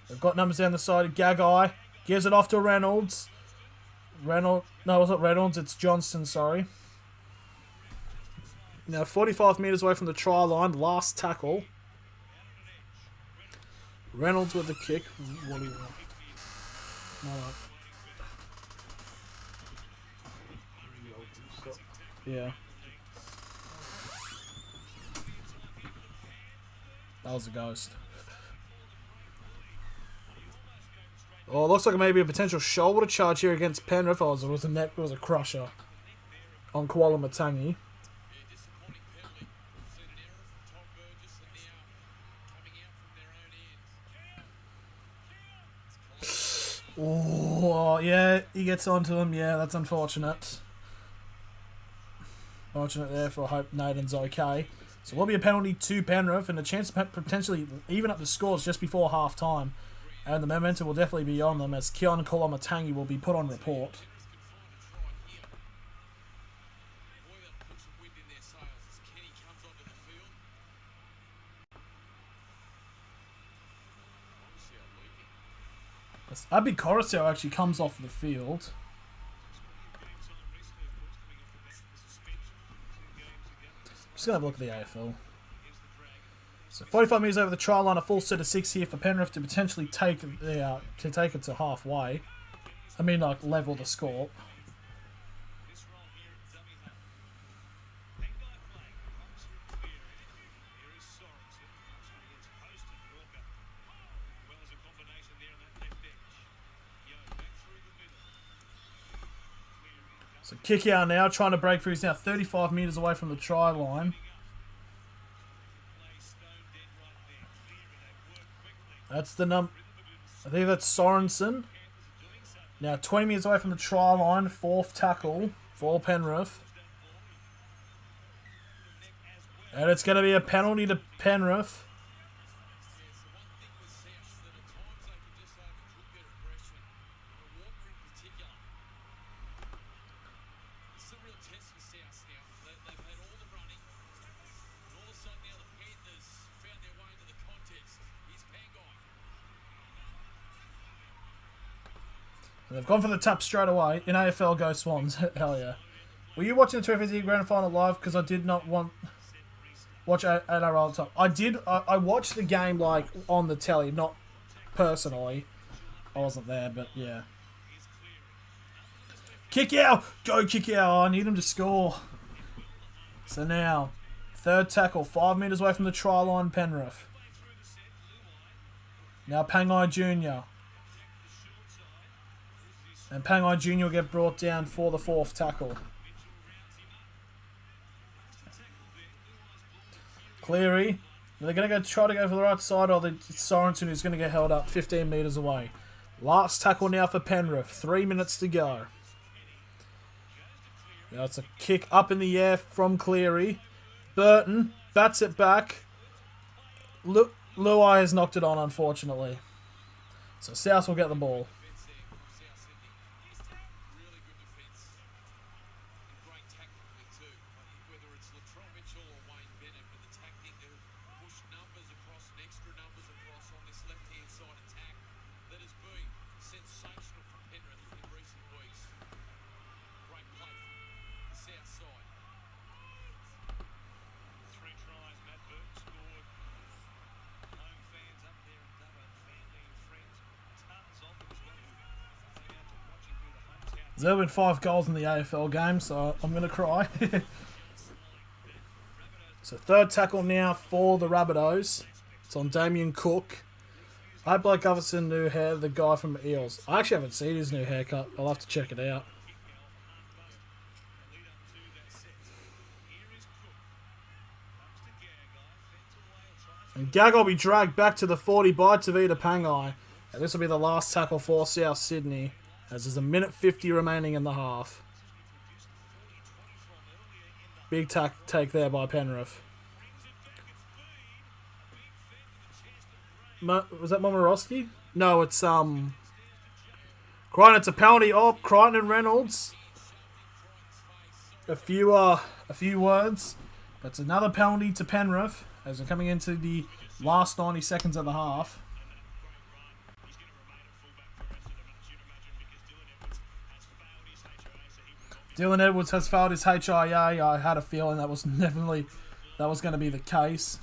They've got numbers down the side. Gagai gives it off to Reynolds. No, it's not Reynolds, it's Johnston, sorry. Now 45 metres away from the try line, last tackle. Reynolds with the kick. What do you want? Yeah. That was a ghost. Oh, it looks like maybe a potential shoulder charge here against Penrith. Oh, it was a crusher on Koala Matangi. Oh, yeah, he gets onto him. Yeah, that's unfortunate. Fortunate there for hope Nathan's okay. So will be a penalty to Penrith and a chance to potentially even up the scores just before half time. And the momentum will definitely be on them as Keon Kolomatangi will be put on report. Abby Coruscant actually comes off the field. Just going to have a look at the AFL. So 45 metres over the try line, a full set of 6 here for Penrith to potentially take it to halfway. I mean, like, level the score. So kick out now, trying to break through. He's now 35 metres away from the try line. That's the I think that's Sorensen. Now 20 metres away from the try line, 4th tackle for Penrith. And it's going to be a penalty to Penrith. They've gone for the tap straight away. In AFL, go Swans. Hell yeah. Were you watching the 250 Grand Final live? Because I did not watch NRL top. I did. I watched the game like on the telly, not personally. I wasn't there, but yeah. Kick out! Go kick out! I need him to score. So now, 3rd tackle, 5 metres away from the try line, Penrith. Now Pangai Jr. And Pangai Jr. will get brought down for the 4th tackle. Cleary. They're going to try to go for the right side, or Sorensen who's going to get held up 15 metres away. Last tackle now for Penrith. 3 minutes to go. Now it's a kick up in the air from Cleary. Burton bats it back. Luai has knocked it on, unfortunately. So South will get the ball. There have been 5 goals in the AFL game, so I'm going to cry. So 3rd tackle now for the Rabbitohs. It's on Damien Cook. I hope Blake Gutherson new hair, the guy from Eels. I actually haven't seen his new haircut. I'll have to check it out. And Gag will be dragged back to the 40 by Tavita Pangai. And this will be the last tackle for South Sydney, as there's a minute 50 remaining in the half. Big take there by Penrith. Was that Momorowski? No, it's Crichton. It's a penalty. Oh, Crichton and Reynolds. A few words. That's another penalty to Penrith as they're coming into the last 90 seconds of the half. Dylan Edwards has failed his HIA. I had a feeling that was going to be the case.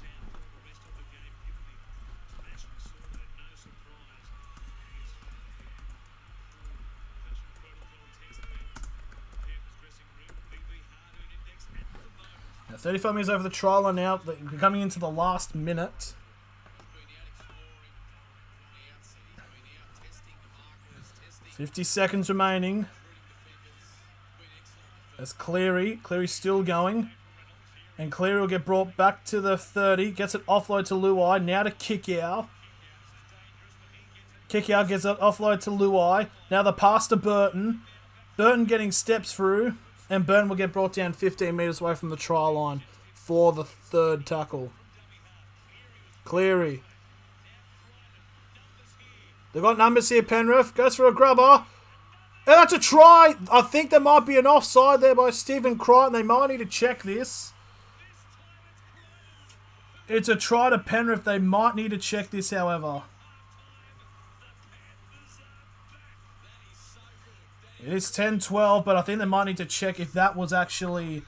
Now 35 metres over the try line now. We're coming into the last minute. 50 seconds remaining. As Cleary's still going. And Cleary will get brought back to the 30. Gets it offload to Luai. Now to Kickow. Kickow gets it offload to Luai. Now the pass to Burton. Burton getting steps through. And Burton will get brought down 15 metres away from the try line for the third tackle. Cleary. They've got numbers here, Penrith. Goes for a grubber. And that's a try. I think there might be an offside there by Stephen Crichton. They might need to check this. It's a try to Penrith. They might need to check this, however. It is 10-12, but I think they might need to check if that was actually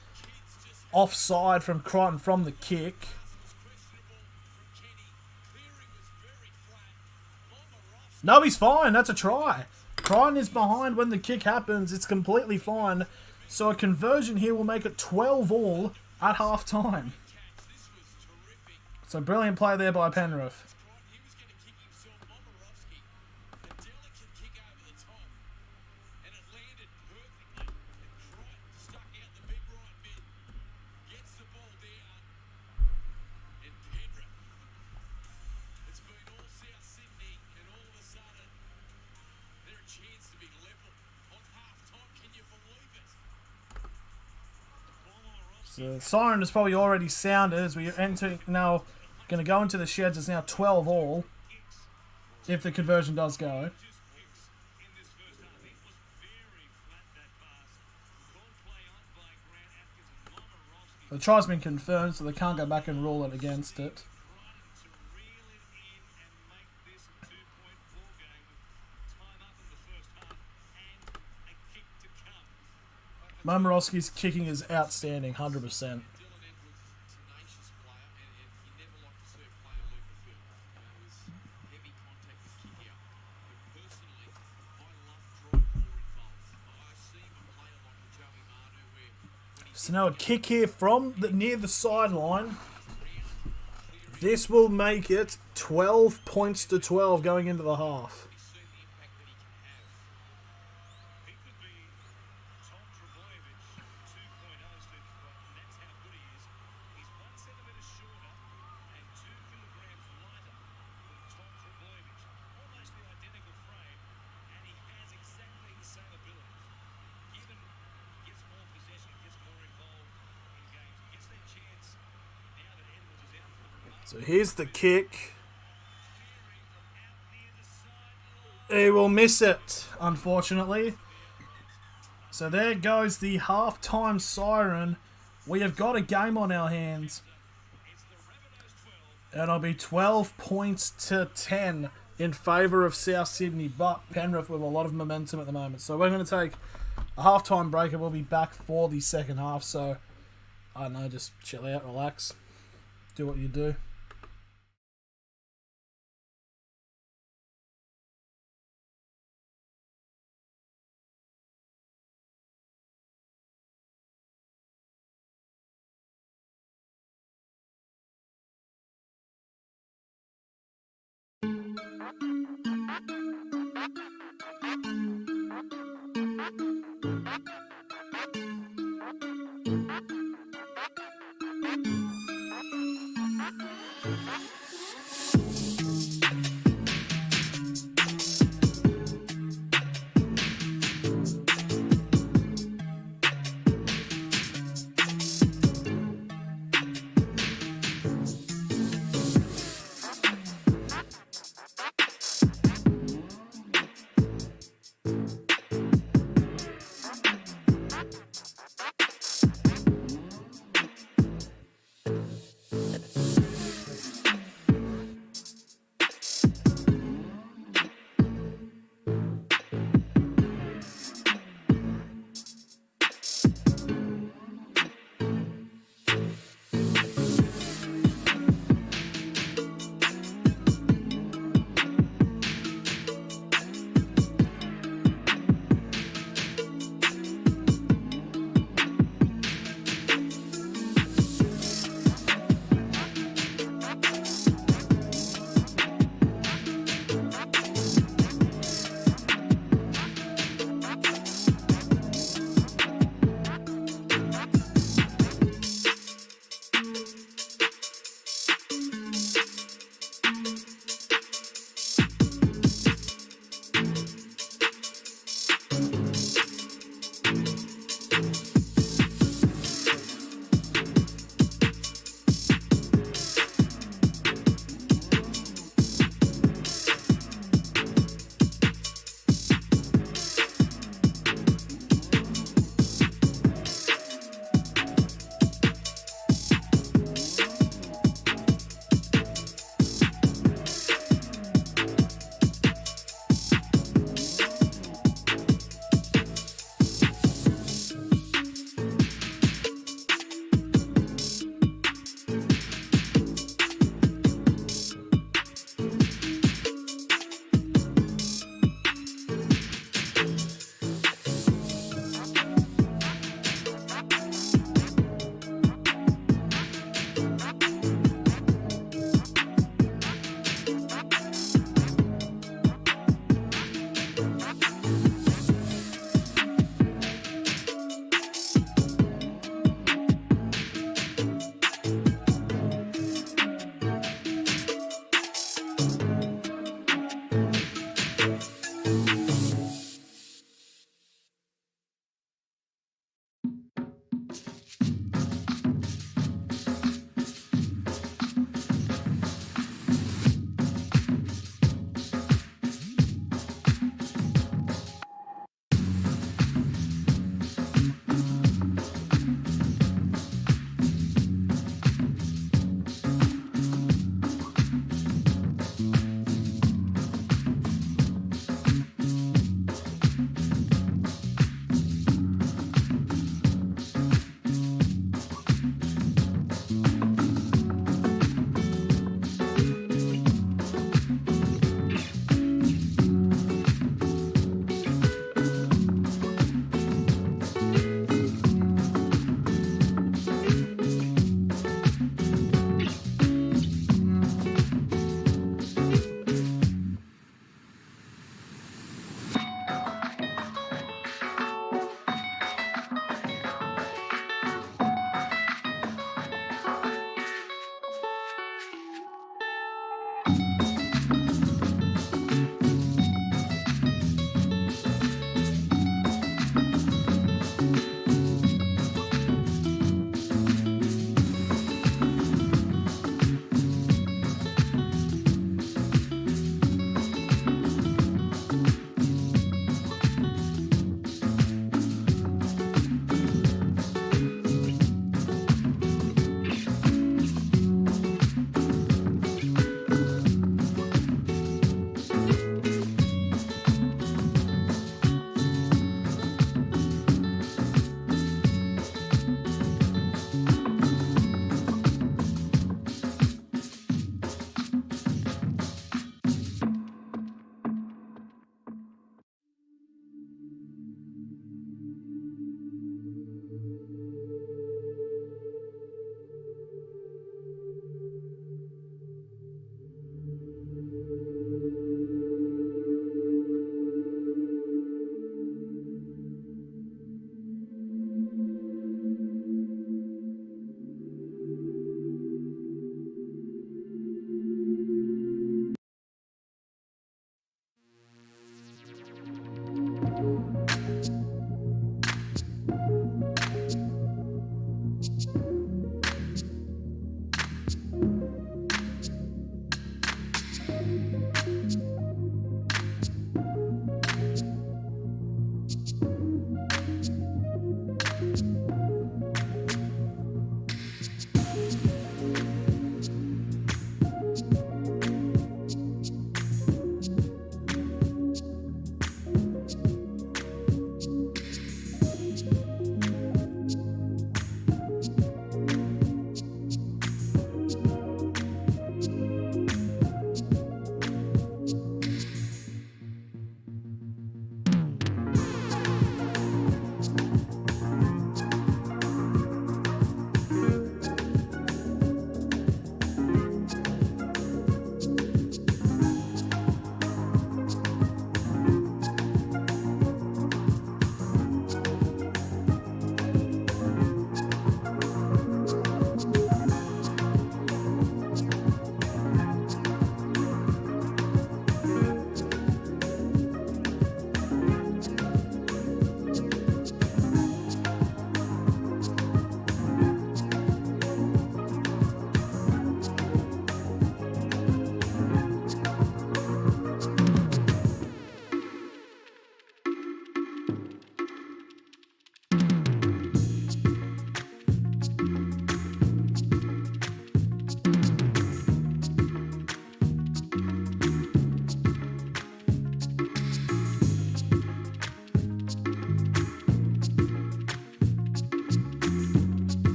offside from Crichton from the kick. No, he's fine. That's a try. Crichton is behind when the kick happens. It's completely fine. So a conversion here will make it 12-all at half-time. So brilliant play there by Penrith. The siren has probably already sounded as we enter now. Going to go into the sheds. It's now 12-all. If the conversion does go. The try's been confirmed, so they can't go back and rule it against it. Momorowski's kicking is outstanding, 100%. So now a kick here from near the sideline. This will make it 12 points to 12 going into the half. So here's the kick. He will miss it, unfortunately. So there goes the halftime siren. We have got a game on our hands. And it'll be 12 points to 10 in favour of South Sydney, but Penrith with a lot of momentum at the moment. So we're going to take a halftime break and we'll be back for the second half. So, I don't know, just chill out, relax, do what you do.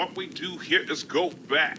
What we do here is go back.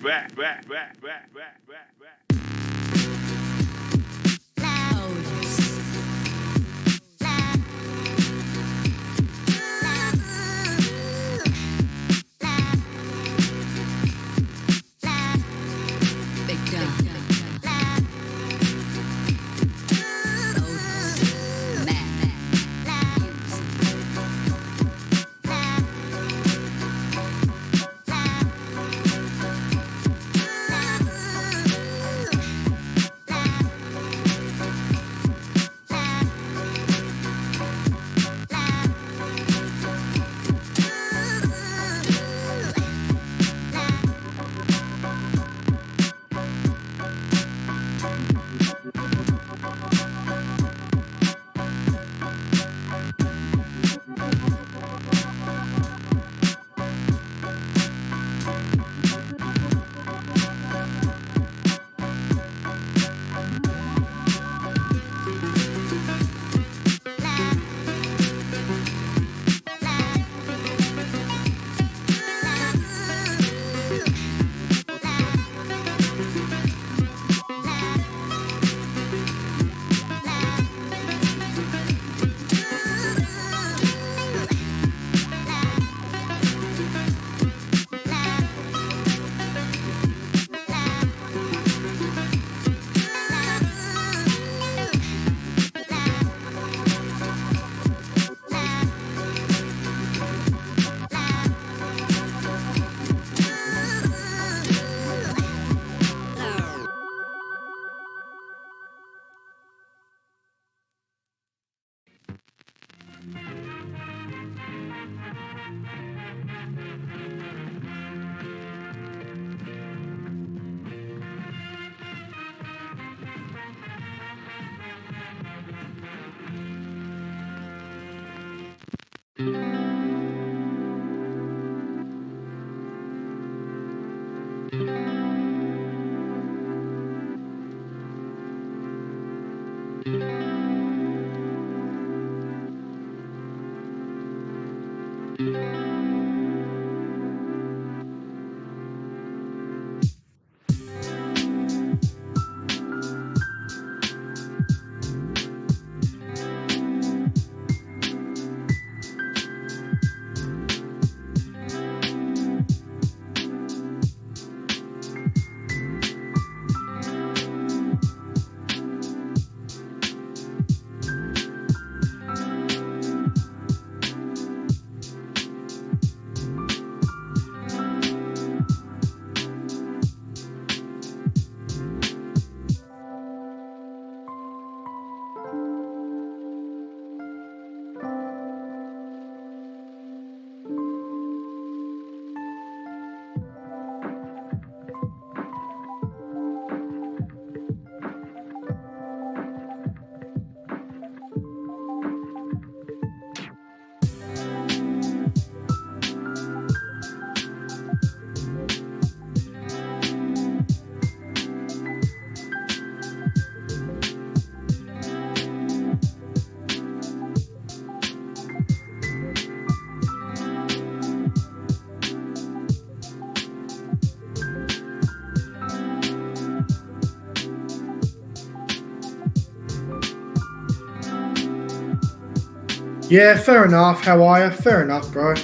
Yeah, fair enough. How are you? Fair enough, bro.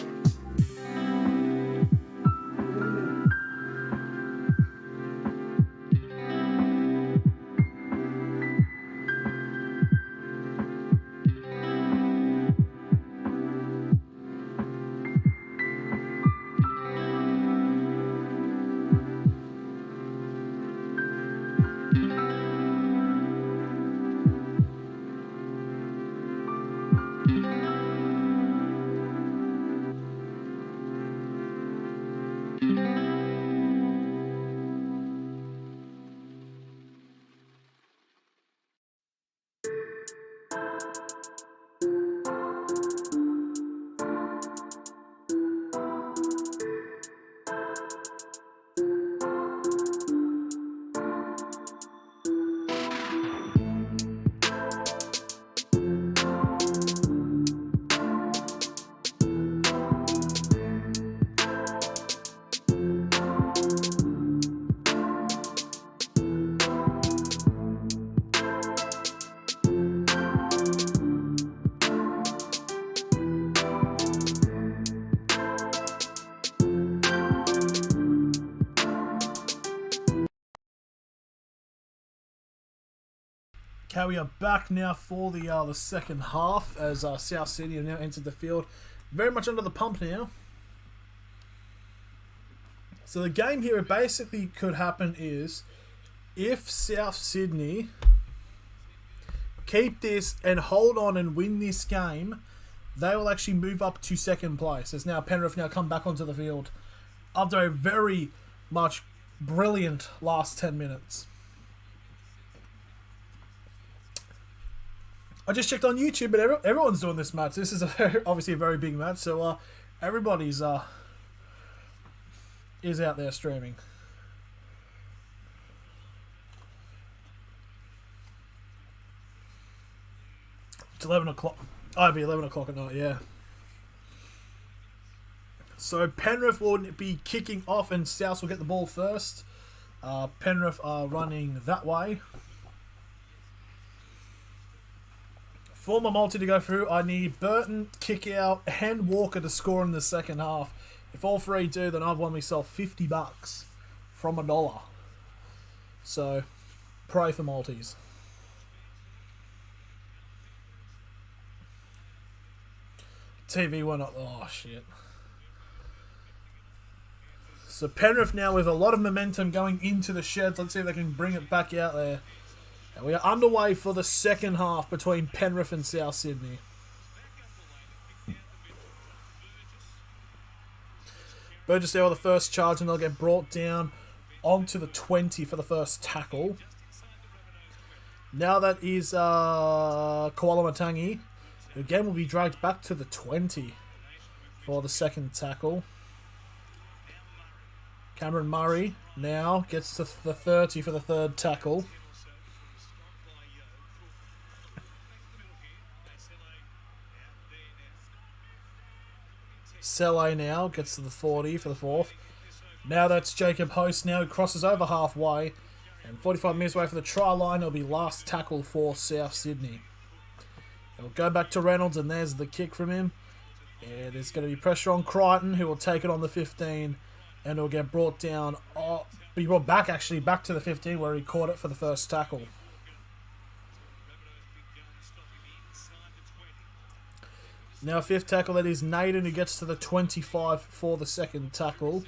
Okay, we are back now for the second half as South Sydney have now entered the field. Very much under the pump now. So the game here, it basically could happen is if South Sydney keep this and hold on and win this game, they will actually move up to second place. As now Penrith now come back onto the field after a very much brilliant last 10 minutes. I just checked on YouTube, but everyone's doing this match. This is obviously a very big match, so everybody's is out there streaming. It's 11 o'clock. Oh, it'll be 11 o'clock at night, yeah. So Penrith will be kicking off and South will get the ball first. Penrith are running that way. For my multi to go through, I need Burton, kick out, and Walker to score in the second half. If all three do, then I've won myself $50 from $1. So, pray for multis. TV went up. Oh, shit. So, Penrith now with a lot of momentum going into the sheds. Let's see if they can bring it back out there. And we are underway for the second half between Penrith and South Sydney. Burgess there with the first charge, and they'll get brought down onto the 20 for the first tackle. Now that is Kuala-Matangi, who again will be dragged back to the 20 for the second tackle. Cameron Murray now gets to the 30 for the third tackle. Sele now gets to the 40 for the fourth. Now that's Jacob Host now, who crosses over halfway. And 45 metres away for the try line, it'll be last tackle for South Sydney. It'll go back to Reynolds, and there's the kick from him. And there's going to be pressure on Crichton, who will take it on the 15. And it'll get brought down, be brought back actually, back to the 15 where he caught it for the first tackle. Now fifth tackle, that is Naden, who gets to the 25 for the second tackle.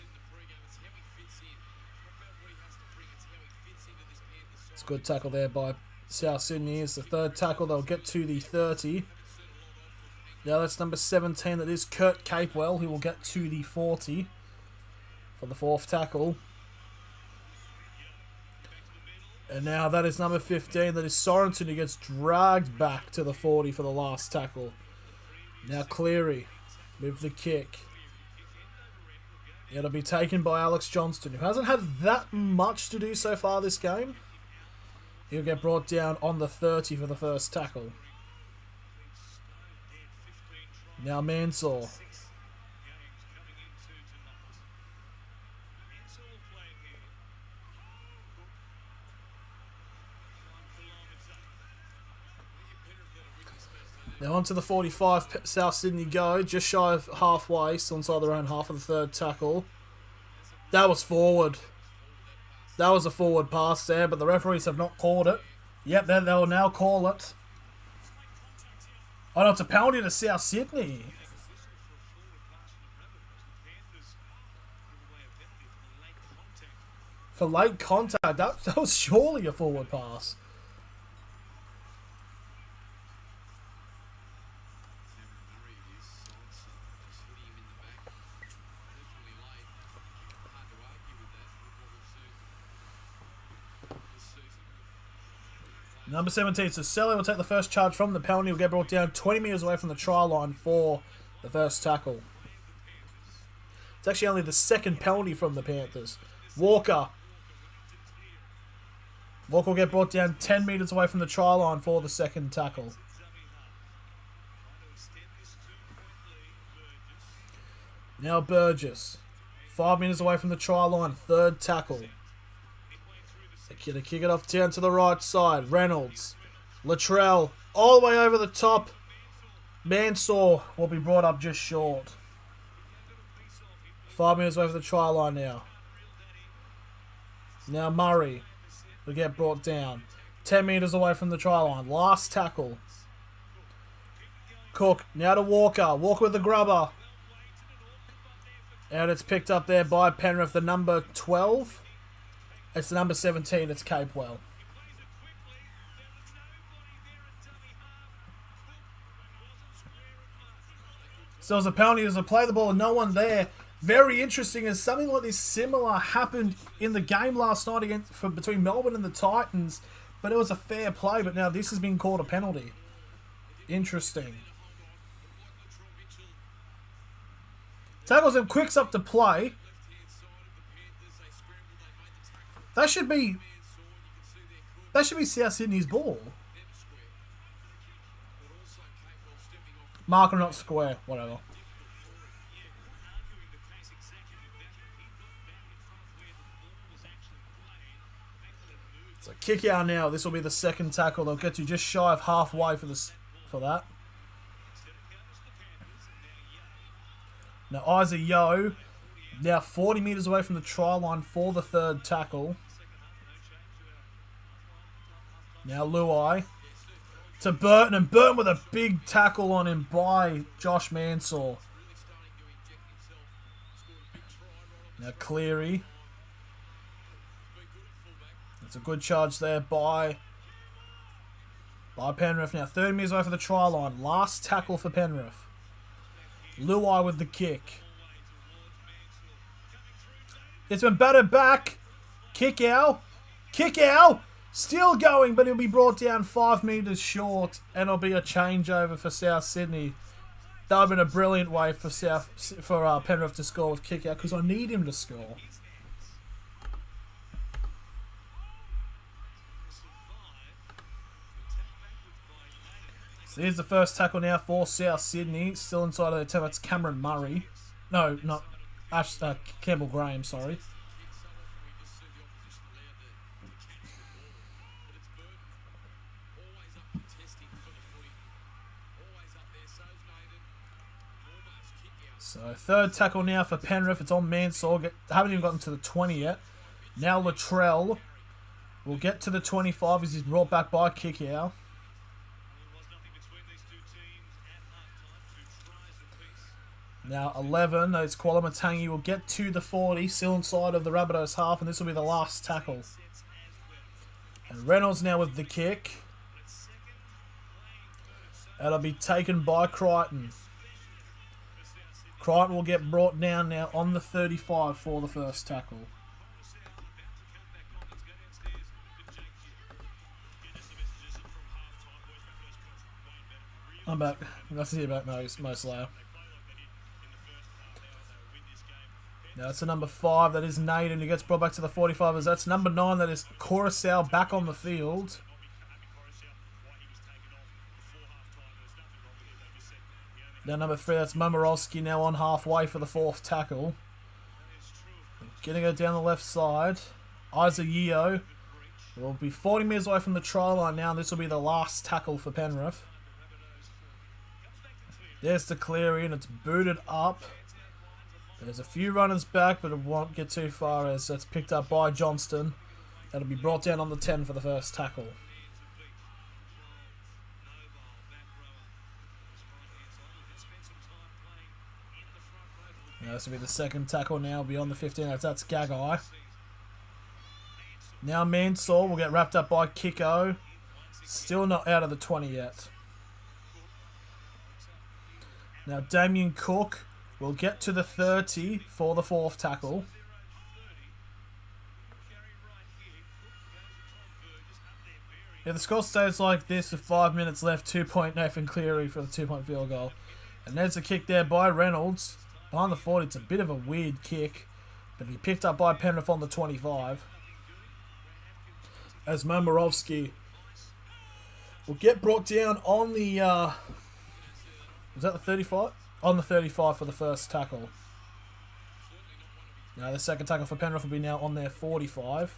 It's a good tackle there by South Sydney. It's the third tackle, they'll get to the 30. Now that's number 17, that is Kurt Capewell, who will get to the 40 for the fourth tackle. And now that is number 15, that is Sorensen, who gets dragged back to the 40 for the last tackle. Now Cleary with the kick. It'll be taken by Alex Johnston, who hasn't had that much to do so far this game. He'll get brought down on the 30 for the first tackle. Now Mansour. Now onto the 45, South Sydney go, just shy of halfway, still inside their own half of the third tackle. That was forward. That was a forward pass there, but the referees have not called it. Yep, they will now call it. Oh no, it's a penalty to South Sydney. For late contact, that was surely a forward pass. Number 17, so Selly will take the first charge from the penalty. Will get brought down 20 metres away from the try line for the first tackle. It's actually only the second penalty from the Panthers. Walker. Walker will get brought down 10 metres away from the try line for the second tackle. Now Burgess. 5 metres away from the try line, third tackle. They're going to kick it off down to the right side. Reynolds. Latrell. All the way over the top. Mansour will be brought up just short. 5 metres away from the try line now. Now Murray will get brought down. 10 metres away from the try line. Last tackle. Cook, now to Walker. Walker with the grubber. And it's picked up there by Penrith, the number 12. It's the number 17, it's Capewell. So as a penalty, as a play the ball and no one there. Very interesting as something like this similar happened in the game last night between Melbourne and the Titans. But it was a fair play, but now this has been called a penalty. Interesting. Tackles and quicks up to play. That should be South Sydney's ball. Marker not square, whatever. So kick out now. This will be the second tackle. They'll get you just shy of halfway for that. Now Isaac Yeo, now 40 metres away from the try line for the third tackle. Now Luai to Burton, and Burton with a big tackle on him by Josh Mansour. Now Cleary. It's a good charge there by Penrith. Now 30 metres away from the try line. Last tackle for Penrith. Luai with the kick. It's been batted back. Kick out. Kick out. Still going, but he'll be brought down 5 metres short, and it'll be a changeover for South Sydney. That would have been a brilliant way for Penrith to score with kick out, because I need him to score. So here's the first tackle now for South Sydney. Still inside of the 10. That's Cameron Murray. No, not Campbell Graham, sorry. So third tackle now for Penrith. It's on Mansour. Haven't even gotten to the 20 yet. Now Latrell will get to the 25 as he's brought back by Kickow. Now 11, it's Kwalamatangi will get to the 40, still inside of the Rabbitohs half, and this will be the last tackle. And Reynolds now with the kick. That'll be taken by Crichton. Crichton will get brought down now on the 35 for the first tackle. I'm back. Nice to hear about Mo Slayer. Now that's the number 5, that is Naden, who gets brought back to the 45 as that's number 9, that is Coruscant back on the field. Now number 3, that's Momorowski now on halfway for the fourth tackle. Getting it down the left side. Isaac Yeo will be 40 metres away from the try line now, and this will be the last tackle for Penrith. There's the Cleary, and it's booted up. There's a few runners back, but it won't get too far as that's picked up by Johnston. That'll be brought down on the 10 for the first tackle. Now this will be the second tackle now, beyond the 15. That's Gagai. Now Mansour will get wrapped up by Kiko. Still not out of the 20 yet. Now Damien Cook will get to the 30 for the fourth tackle. If the score stays like this with 5 minutes left, 2-point Nathan Cleary for the 2-point field goal. And there's a kick there by Reynolds. Behind the 40, it's a bit of a weird kick, but he picked up by Penrith on the 25. As Momorowski will get brought down on the... was that the 35? On the 35 for the first tackle. Now the second tackle for Penrith will be now on their 45.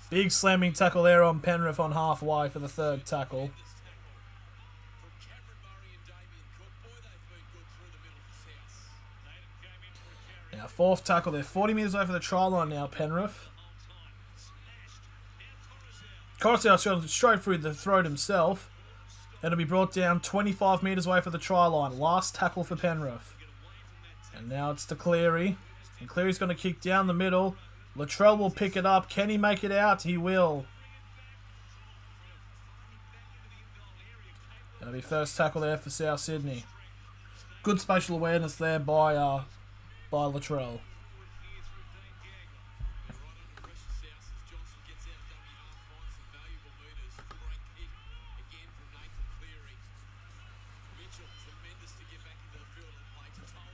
Big slamming tackle there on Penrith on halfway for the third tackle. Now Fourth tackle there. 40 metres away from the try line now, Penrith. Coruscant shot straight through the throat himself. It'll be brought down 25 metres away from the try line. Last tackle for Penrith. And now it's to Cleary. And Cleary's going to kick down the middle. Latrell will pick it up. Can he make it out? He will. That'll be first tackle there for South Sydney. Good spatial awareness there by Latrell.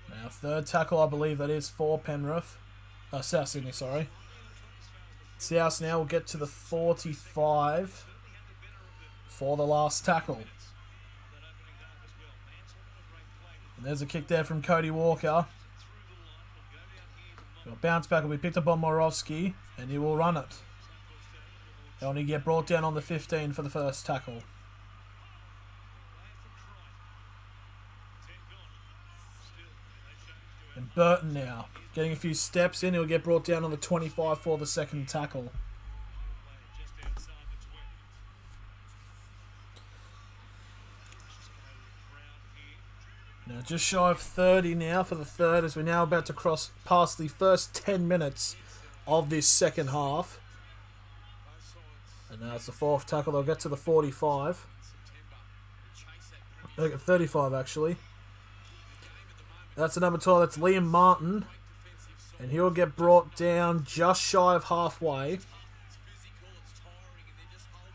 Now third tackle, I believe that is for Penrith. South Sydney, sorry. South now will get to the 45 for the last tackle. And there's a kick there from Cody Walker. A bounce back will be picked up on Morovsky, and he will run it. He'll only get brought down on the 15 for the first tackle. And Burton now, getting a few steps in, he'll get brought down on the 25 for the second tackle. Now just shy of 30 now for the third, as we're now about to cross past the first 10 minutes of this second half. And now it's the fourth tackle, they'll get to the 45. 35 actually. That's the number 12, that's Liam Martin. And he'll get brought down just shy of halfway.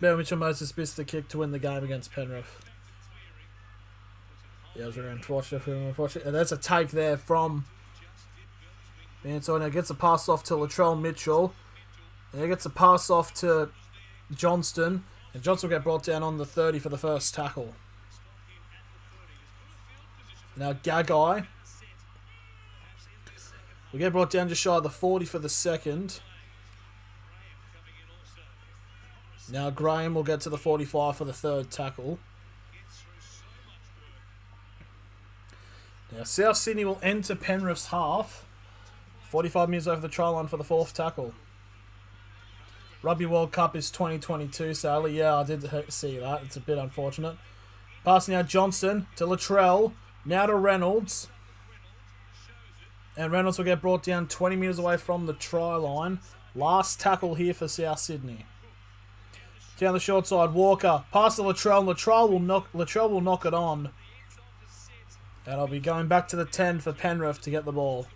Ben Mitchell Moses missed the kick to win the game against Penrith. Yeah, I was around to watch it. And that's a take there from Mansour. Now gets a pass off to Latrell Mitchell. And he gets a pass off to Johnston. And Johnston will get brought down on the 30 for the first tackle. Now Gagai will get brought down just shy of the 40 for the second. Now Graham will get to the 45 for the third tackle. Now South Sydney will enter Penrith's half. 45 metres over the try line for the fourth tackle. Rugby World Cup is 2022, sadly. Yeah, I did see that. It's a bit unfortunate. Passing out Johnston to Latrell. Now to Reynolds. And Reynolds will get brought down 20 metres away from the try line. Last tackle here for South Sydney. Down the short side, Walker. Pass to Latrell. Latrell will knock it on. And I'll be going back to the 10 for Penrith to get the ball.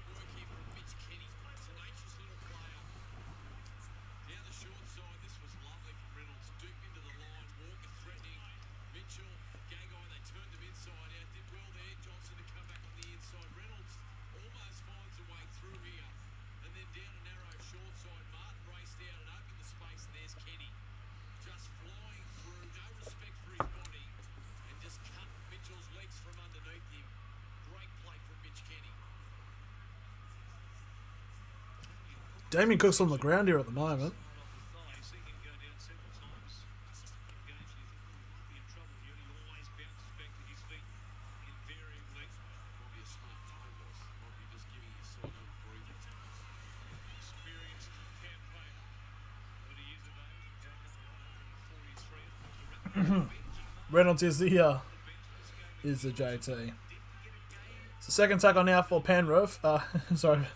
Damien Cook's on the ground here at the moment. Reynolds is the JT. So second tackle now for Penrith. Sorry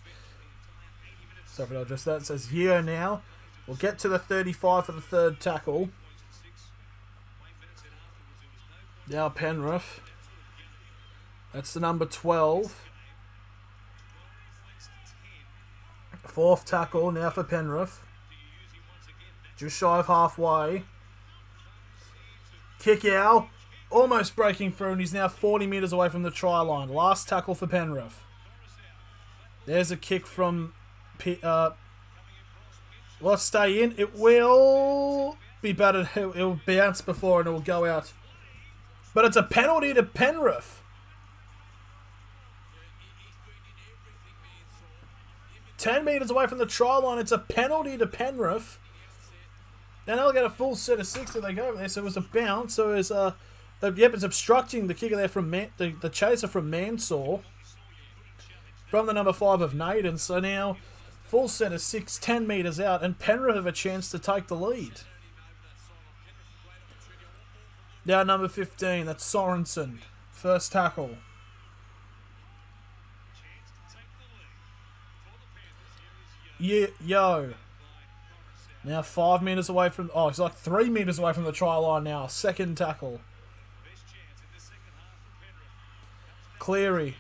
for not just that. It says here now. We'll get to the 35 for the third tackle. Now Penrith. That's the number 12. Fourth tackle now for Penrith. Just shy of halfway. Kick out. Almost breaking through, and he's now 40 metres away from the try line. Last tackle for Penrith. There's a kick from... Let's stay in. It will be battered. It will bounce before and it will go out. But it's a penalty to Penrith. 10 metres away from the try line. It's a penalty to Penrith. And they'll get a full set of 6 if they go over there. So it was a bounce. So it's it's obstructing the kicker there from the chaser from Mansour. from the number 5 of Naden. So now full set of 6, 10 metres out, and Penrith have a chance to take the lead. Now number 15, that's Sorensen. First tackle. Yo. Now 5 metres away from... Oh, it's like 3 metres away from the try line now. Second tackle. Cleary.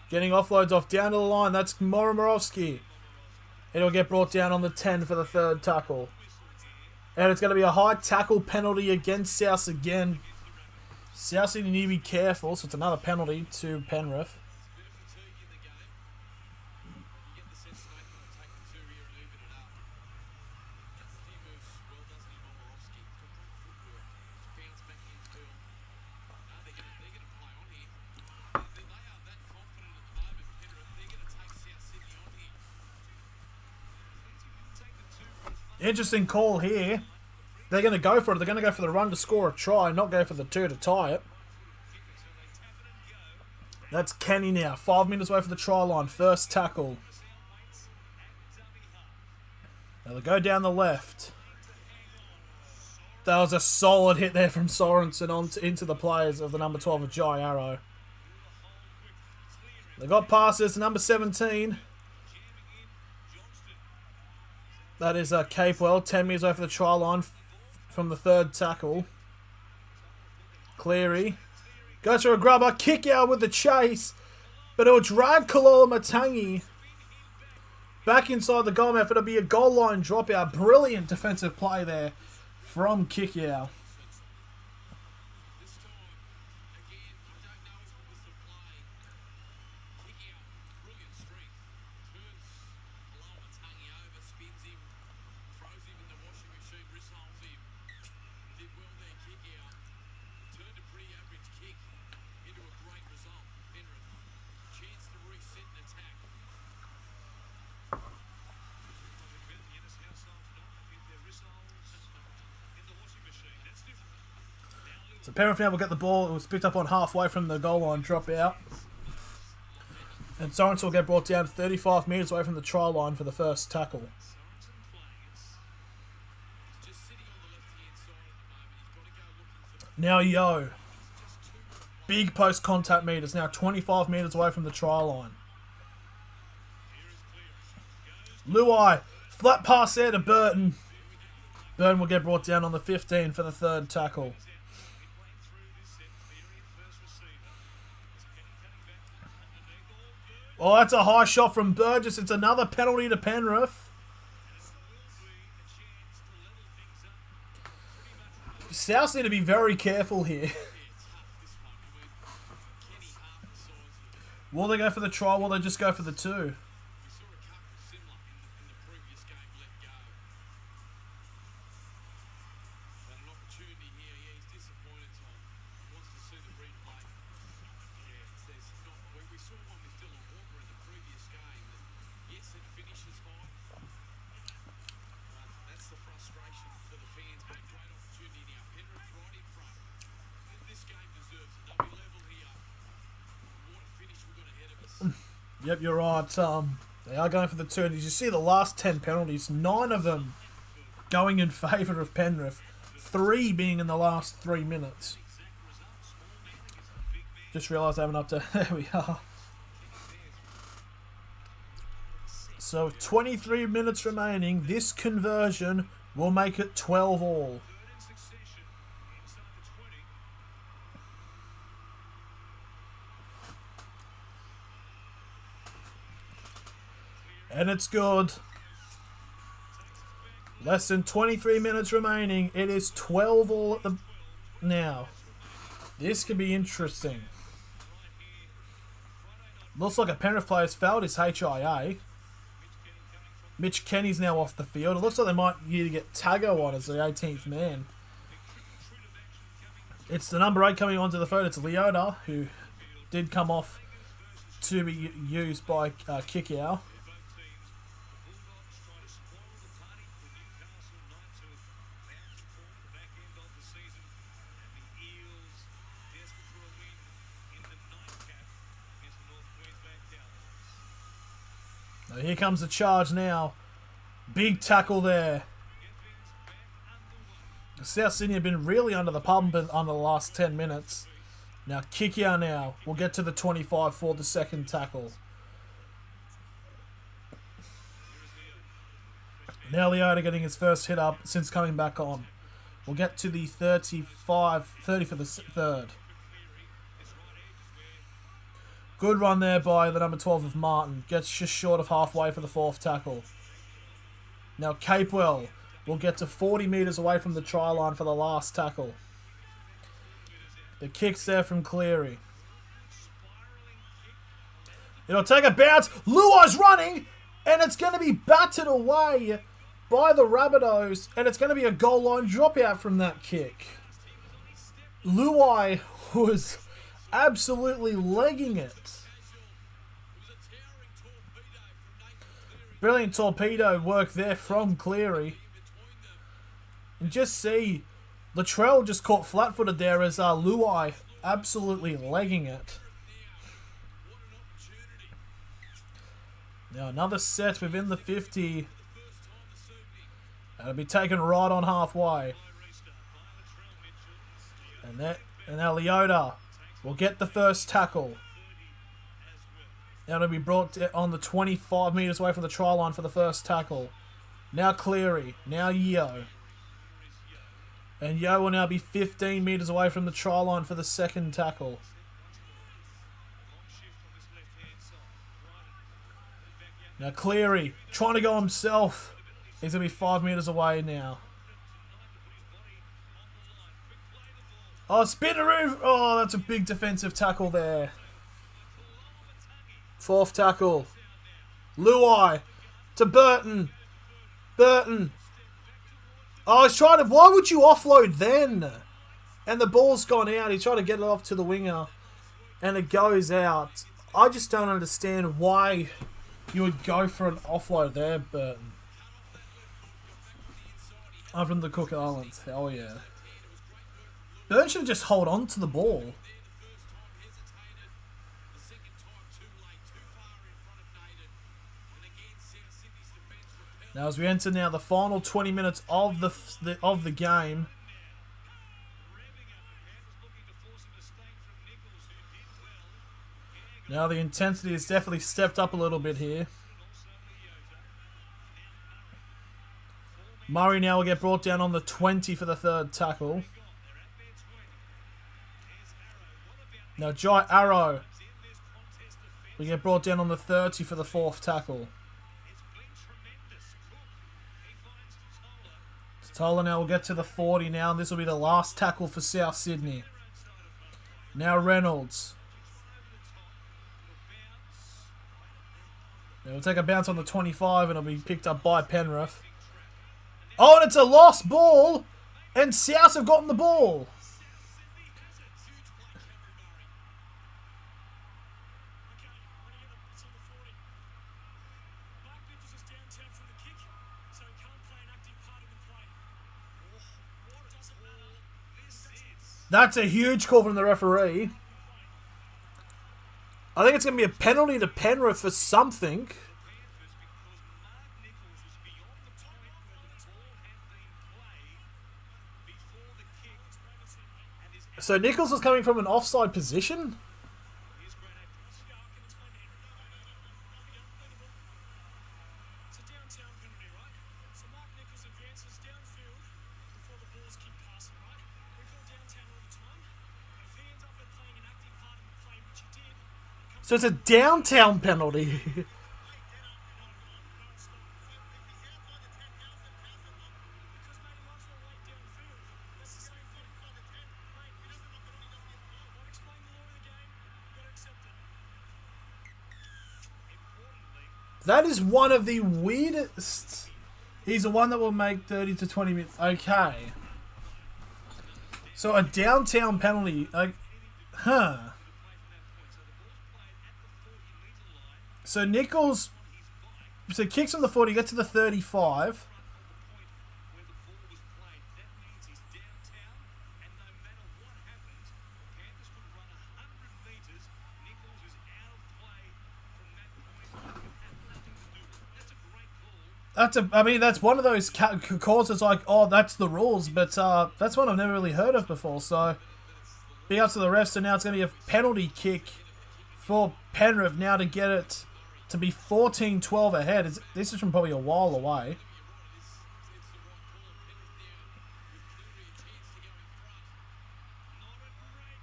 Getting offloads off down to the line. That's Moromorowski. It'll get brought down on the 10 for the third tackle. And it's going to be a high tackle penalty against South again. South Sydney need to be careful, so it's another penalty to Penrith. Interesting call here. They're going to go for it. They're going to go for the run to score a try, not go for the 2 to tie it. That's Kenny now. 5 minutes away from the try line. First tackle. Now they go down the left. That was a solid hit there from Sorensen into the players of the number 12 of Jai Arrow. They got past this. Number 17. That is Capewell, 10 metres away from the try line from the third tackle. Cleary. Goes for a grubber. Kick out with the chase. But it'll drag Kalola Matangi back inside the goal mouth. It'll be a goal line dropout. Brilliant defensive play there from Kickow. So Penrith now will get the ball. It was picked up on halfway from the goal line, drop out. And Sorensen will get brought down 35 metres away from the try line for the first tackle. Now Yo. Big post contact meters. Now 25 metres away from the try line. Luai. Flat pass there to Burton. Burton will get brought down on the 15 for the third tackle. Oh, that's a high shot from Burgess. It's another penalty to Penrith. South need to be very careful here. Will they go for the try? Will they just go for the 2? Yep, you're right. They are going for the 2. And as you see the last 10 penalties, 9 of them going in favour of Penrith. 3 being in the last 3 minutes. Just realised I haven't updated. There we are. So 23 minutes remaining. This conversion will make it 12 all. And it's good. Less than 23 minutes remaining. It is 12 all at the... Now. This could be interesting. Looks like a Penrith player's fouled his HIA. Mitch Kenny's now off the field. It looks like they might need to get Tago on as the 18th man. It's the number 8 coming onto the field. It's Leota, who did come off to be used by Kickow. So here comes the charge now. Big tackle there. South Sydney have been really under the pump on the last 10 minutes. Now Kikia now will get to the 25 for the second tackle. Now Leota getting his first hit up since coming back on. We'll get to the 30 for the third. Good run there by the number 12 of Martin. Gets just short of halfway for the fourth tackle. Now Capewell will get to 40 metres away from the try line for the last tackle. The kick's there from Cleary. It'll take a bounce. Luai's running, and it's going to be battered away by the Rabbitohs, and it's going to be a goal line dropout from that kick. Luai was absolutely legging it. Brilliant torpedo work there from Cleary. And just see, Latrell just caught flat-footed there as Luai absolutely legging it. Now another set within the 50. That'll be taken right on halfway. And now Leota will get the first tackle. Now it'll be brought on the 25 metres away from the try line for the first tackle. Now Cleary. Now Yeo. And Yeo will now be 15 metres away from the try line for the second tackle. Now Cleary trying to go himself. He's going to be 5 metres away now. Oh, Spinaroo. Oh, that's a big defensive tackle there. Fourth tackle. Luai to Burton. Burton. Oh, he's trying to... Why would you offload then? And the ball's gone out. He's trying to get it off to the winger. And it goes out. I just don't understand why you would go for an offload there, Burton. I'm from the Cook Islands. Hell yeah. Burton should just hold on to the ball. Now as we enter now the final 20 minutes of the game. Now the intensity has definitely stepped up a little bit here. Murray now will get brought down on the 20 for the third tackle. Now Jai Arrow will get brought down on the 30 for the fourth tackle. Tola now will get to the 40 now, and this will be the last tackle for South Sydney. Now Reynolds. It'll take a bounce on the 25 and it'll be picked up by Penrith. Oh, and it's a lost ball, and South have gotten the ball. That's a huge call from the referee. I think it's going to be a penalty to Penrith for something. So Nichols was coming from an offside position? So it's a downtown penalty. That is one of the weirdest. He's the one that will make 30 to 20 minutes. Okay. So a downtown penalty. Huh. So Nichols, so kicks on the 40, get to the 35. That's one of those calls. It's like, oh, that's the rules, but that's one I've never really heard of before. So, be up to the refs. So now it's going to be a penalty kick for Penrith now to get it to be 14-12 ahead. This is from probably a while away.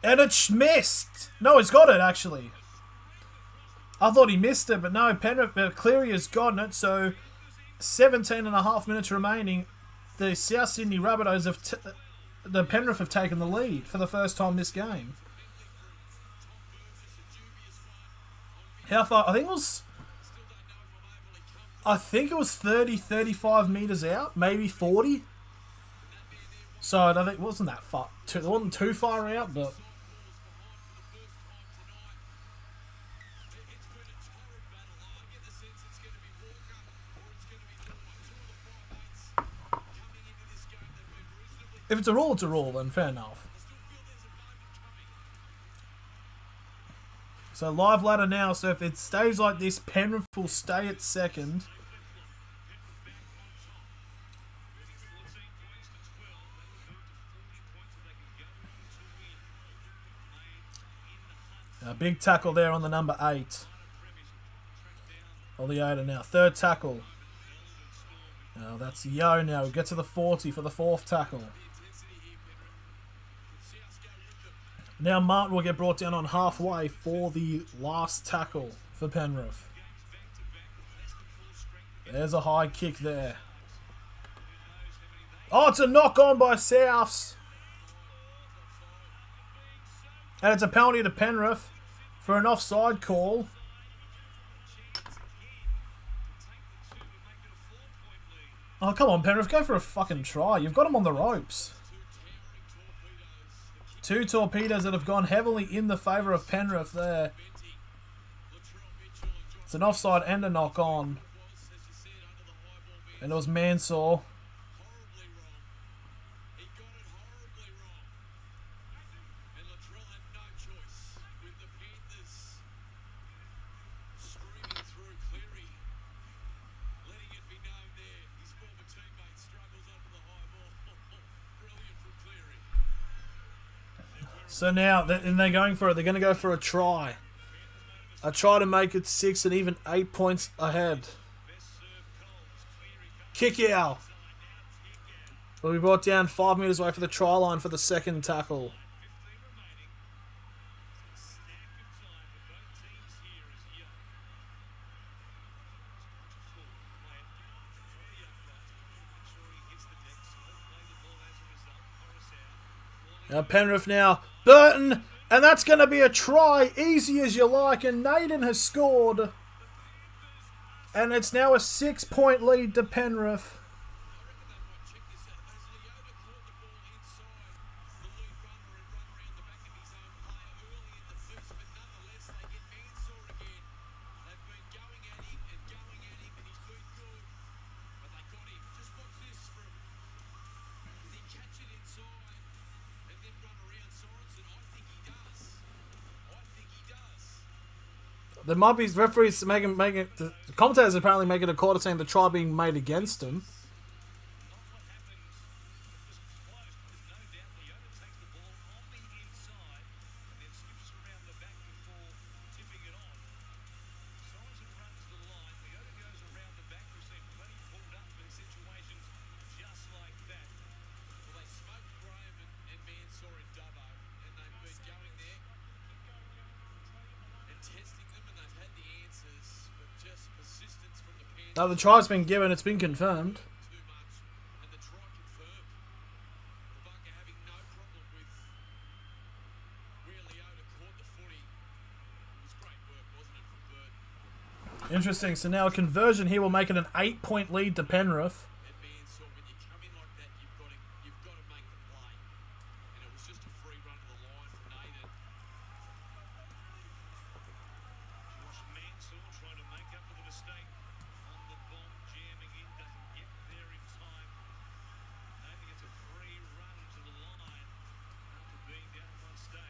And it's missed. No, he's got it, actually. I thought he missed it, but no, Penrith, Cleary has gotten it. So, 17 and a half minutes remaining. The South Sydney Rabbitohs the Penrith have taken the lead for the first time this game. How far? I think it was 30, 35 metres out, maybe 40. So I don't think it wasn't that far. It wasn't too far out, but if it's a rule, then fair enough. So live ladder now, so if it stays like this, Penrith will stay at second. A big tackle there on the number 8. Or the 8 now. Third tackle. Now that's Yo now. We get to the 40 for the fourth tackle. Now Martin will get brought down on halfway for the last tackle for Penrith. There's a high kick there. Oh, it's a knock on by Souths. And it's a penalty to Penrith for an offside call. Oh, come on, Penrith. Go for a fucking try. You've got them on the ropes. 2 torpedoes that have gone heavily in the favour of Penrith there. It's an offside and a knock on. And it was Mansour. So now, they're going for it. They're going to go for a try. A try to make it 6 and even 8 points ahead. Kick out. Will be brought down 5 metres away for the try line for the second tackle. Now Penrith now. Burton, and that's going to be a try, easy as you like, and Naden has scored. And it's now a 6-point lead to Penrith. There might be referees making the commentators apparently making a call saying the try being made against him. Now the try's been given, it's been confirmed. Interesting, so now a conversion here will make it an 8-point lead to Penrith.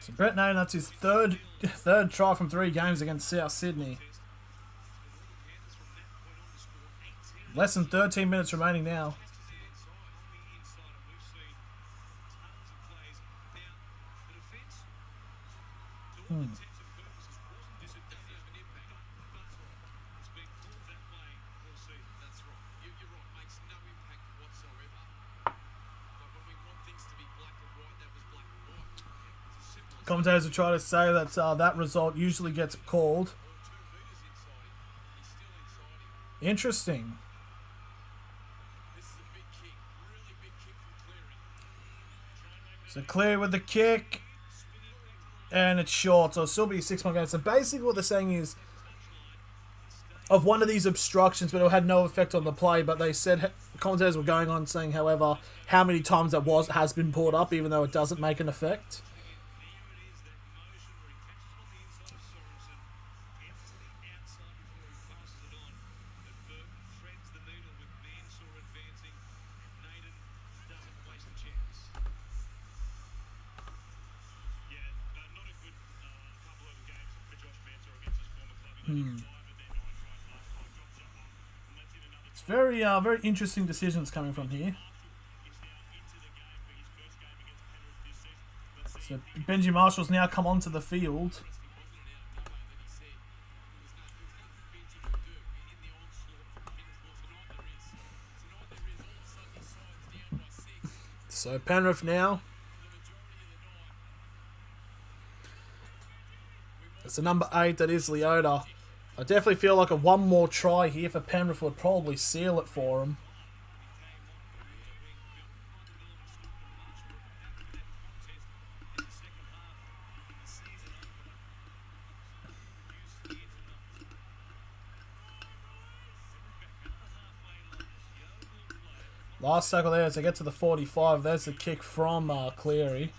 So Brett Naden, that's his third try from 3 games against South Sydney. Less than 13 minutes remaining now. Commentators are trying to say that that result usually gets called. Interesting. So Cleary with the kick. And it's short, so it'll still be a 6-point game. So basically what they're saying is, of one of these obstructions, but it had no effect on the play, but they said, commentators were going on saying, however, how many times that has been pulled up, even though it doesn't make an effect. It's very interesting decisions coming from here. So Benji Marshall's now come onto the field. So Penrith now. It's the number 8 that is Leota. I definitely feel like one more try here for Penrith would probably seal it for him. Last tackle there as they get to the 45. There's the kick from Cleary.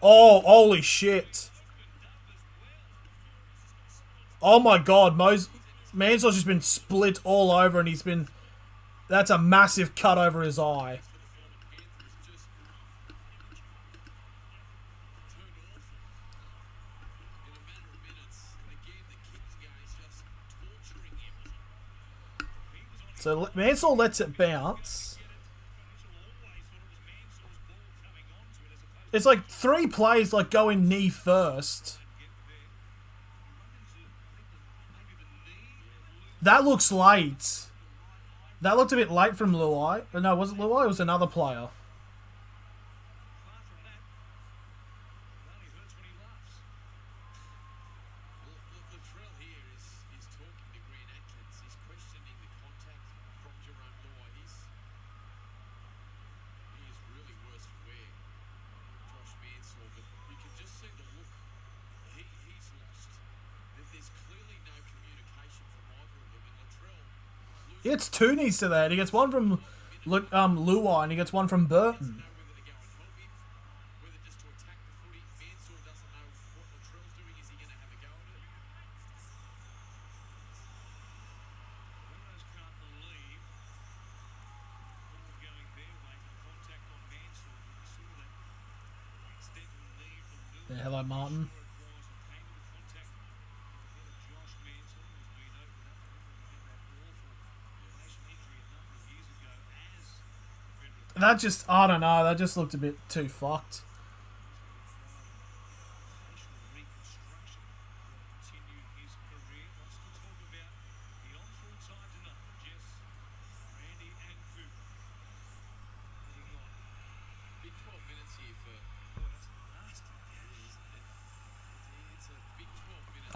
Oh, holy shit. Oh my god, Mansell's just been split all over and he's been... That's a massive cut over his eye. So Mansell lets it bounce. It's like 3 plays like going knee first. That looks late. That looked a bit late from Luai. No, was it Luai? It was another player. He gets 2 knees to that. He gets one from Luai and he gets one from Burton. Yeah, hello, Martin. That just, I don't know, that just looked a bit too fucked.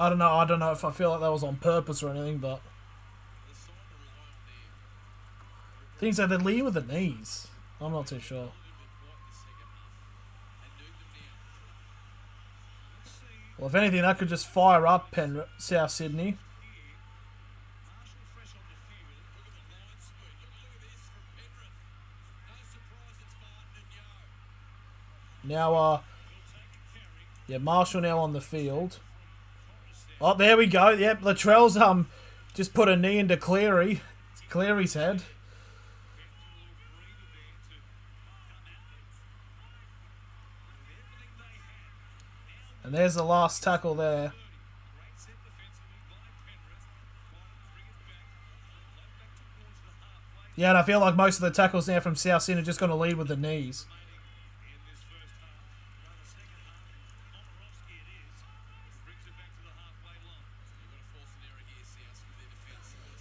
I don't know if I feel like that was on purpose or anything, but... Things like they lead with the knees. I'm not too sure. Well, if anything, that could just fire up South Sydney. Now, yeah, Marshall now on the field. Oh, there we go. Yep, Latrell's just put a knee into Cleary's head. And there's the last tackle there. Yeah, and I feel like most of the tackles now from South Sydney are just going to lead with the knees.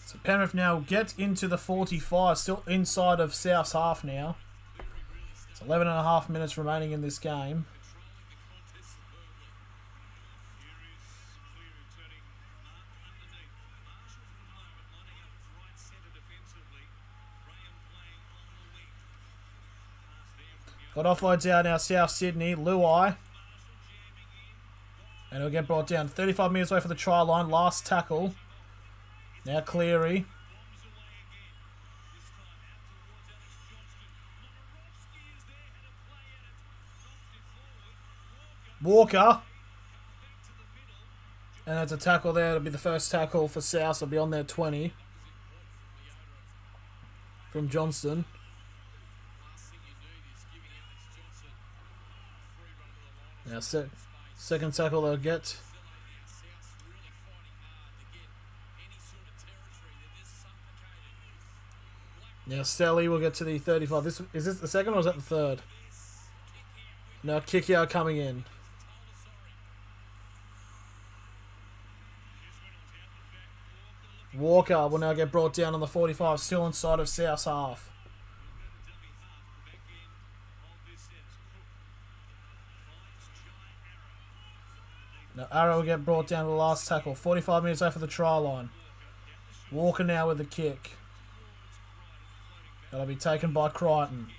So Penrith now get into the 45, still inside of South's half now. It's 11.5 minutes remaining in this game. Got offloads out now, South Sydney. Luai. And it'll get brought down. 35 metres away from the try line. Last tackle. Now Cleary. Walker. And it's a tackle there. It'll be the first tackle for South. It'll be on their 20. From Johnston. Now second tackle they'll get. Now Stelly will get to the 35. Is this the second or is that the third? Now Kikio coming in. Walker will now get brought down on the 45, still inside of South's half. Now Arrow will get brought down to the last tackle. 45 minutes after the try line. Walker now with the kick. That'll be taken by Crichton.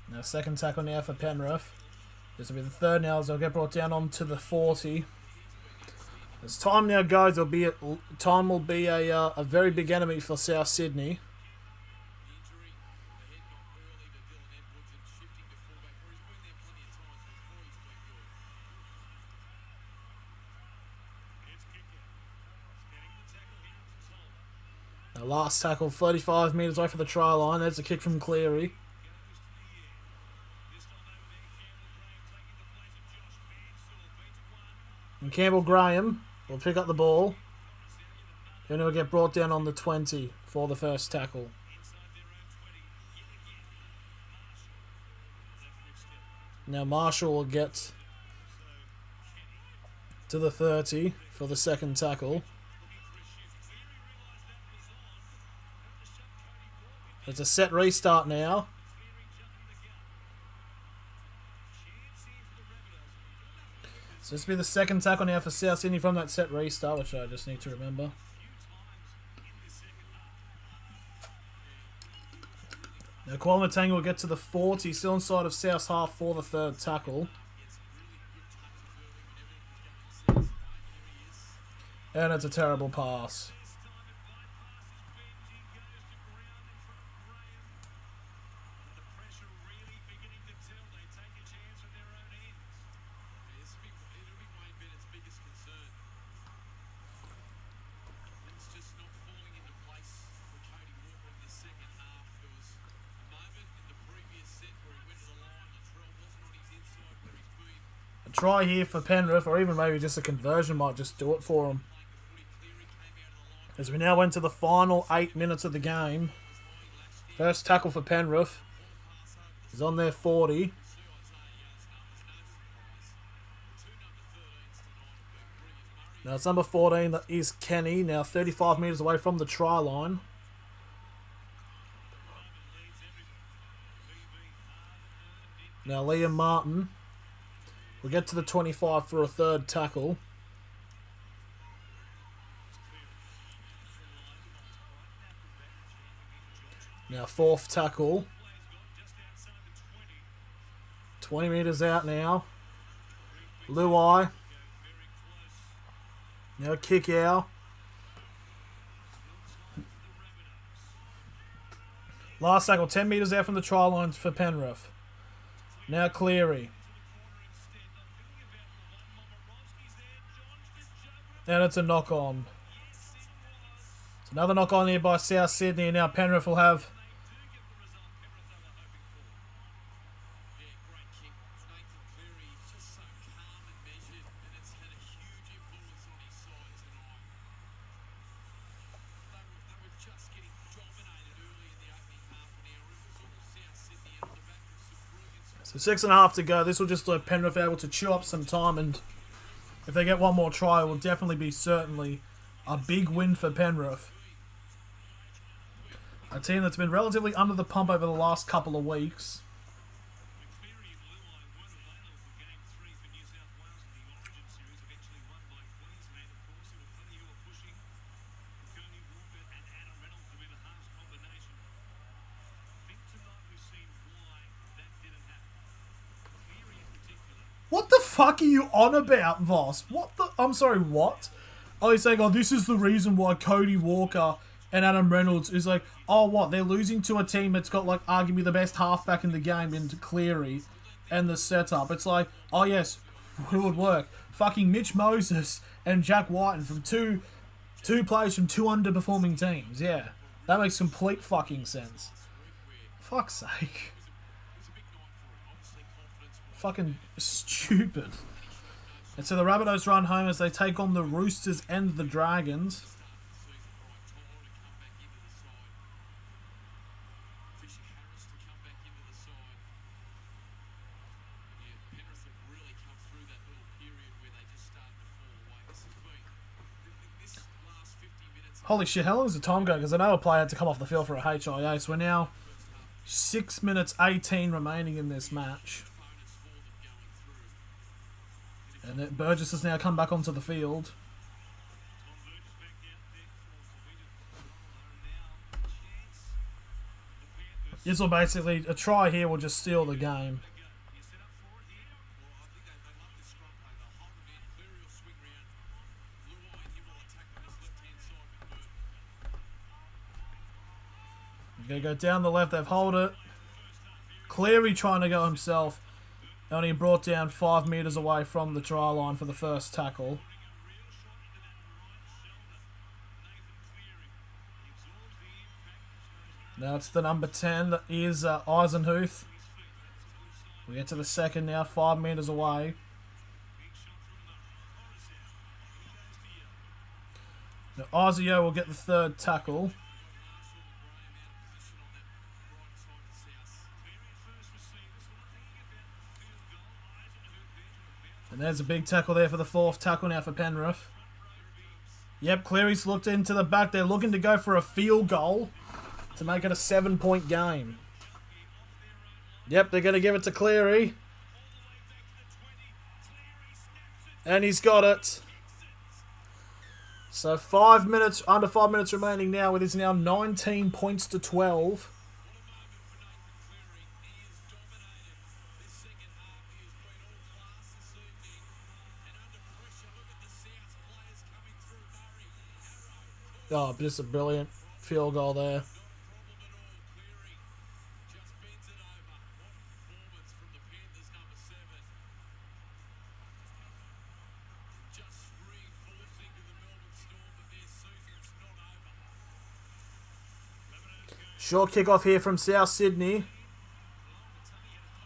Now second tackle now for Penrith. This will be the third now as they'll get brought down onto the 40. As time now goes, time will be a very big enemy for South Sydney. Now last tackle, 35 metres away from the try line. There's a kick from Cleary. And Campbell Graham will pick up the ball. And he'll get brought down on the 20 for the first tackle. Now Marshall will get to the 30 for the second tackle. It's a set restart now. So this will be the second tackle now for South Sydney from that set restart, which I just need to remember. Now Kwalamatanga will get to the 40, still inside of South's half for the third tackle. And it's a terrible pass. Try here for Penrith, or even maybe just a conversion might just do it for them. As we now went to the final 8 minutes of the game. First tackle for Penrith is on their 40. Now it's number 14, that is Kenny, now 35 metres away from the try line. Now Liam Martin will get to the 25 for a third tackle. Now fourth tackle. 20 metres out now. Luai. Now kick out. Last tackle, 10 metres out from the try line for Penrith. Now Cleary. And it's a knock on. It's another knock on here by South Sydney. And now Penrith will have... So 6.5 to go. This will just let Penrith able to chew up some time, and if they get one more try, it will definitely be certainly a big win for Penrith. A team that's been relatively under the pump over the last couple of weeks. What the fuck are you on about, Voss? What the... I'm sorry, what? Oh, he's saying, oh, this is the reason why Cody Walker and Adam Reynolds is like, oh, what? They're losing to a team that's got, like, arguably the best halfback in the game in Cleary and the setup. It's like, oh, yes, who would work? Fucking Mitch Moses and Jack Whiten from two players from two underperforming teams. Yeah, that makes complete fucking sense. Fuck's sake. Fucking stupid. And so the Rabbitohs run home as they take on the Roosters and the Dragons. Holy shit, how long does the time go? Because I know a player had to come off the field for a HIA, so we're now 6 minutes 18 remaining in this match. And Burgess has now come back onto the field. This will basically, a try here will just steal the game. They're going to go down the left, they've hold it. Cleary trying to go himself. Only brought down 5 metres away from the try line for the first tackle. Now it's the number 10, that is Eisenhuth. We get to the second now, 5 metres away. Now Isaiah will get the third tackle. And there's a big tackle there for the fourth tackle now for Penrith. Yep, Cleary's looked into the back. They're looking to go for a field goal to make it a 7-point game. Yep, they're going to give it to Cleary. And he's got it. So 5 minutes, under 5 minutes remaining now. It is now 19 points to 12. Oh, just a brilliant field goal there. Short kickoff here from South Sydney.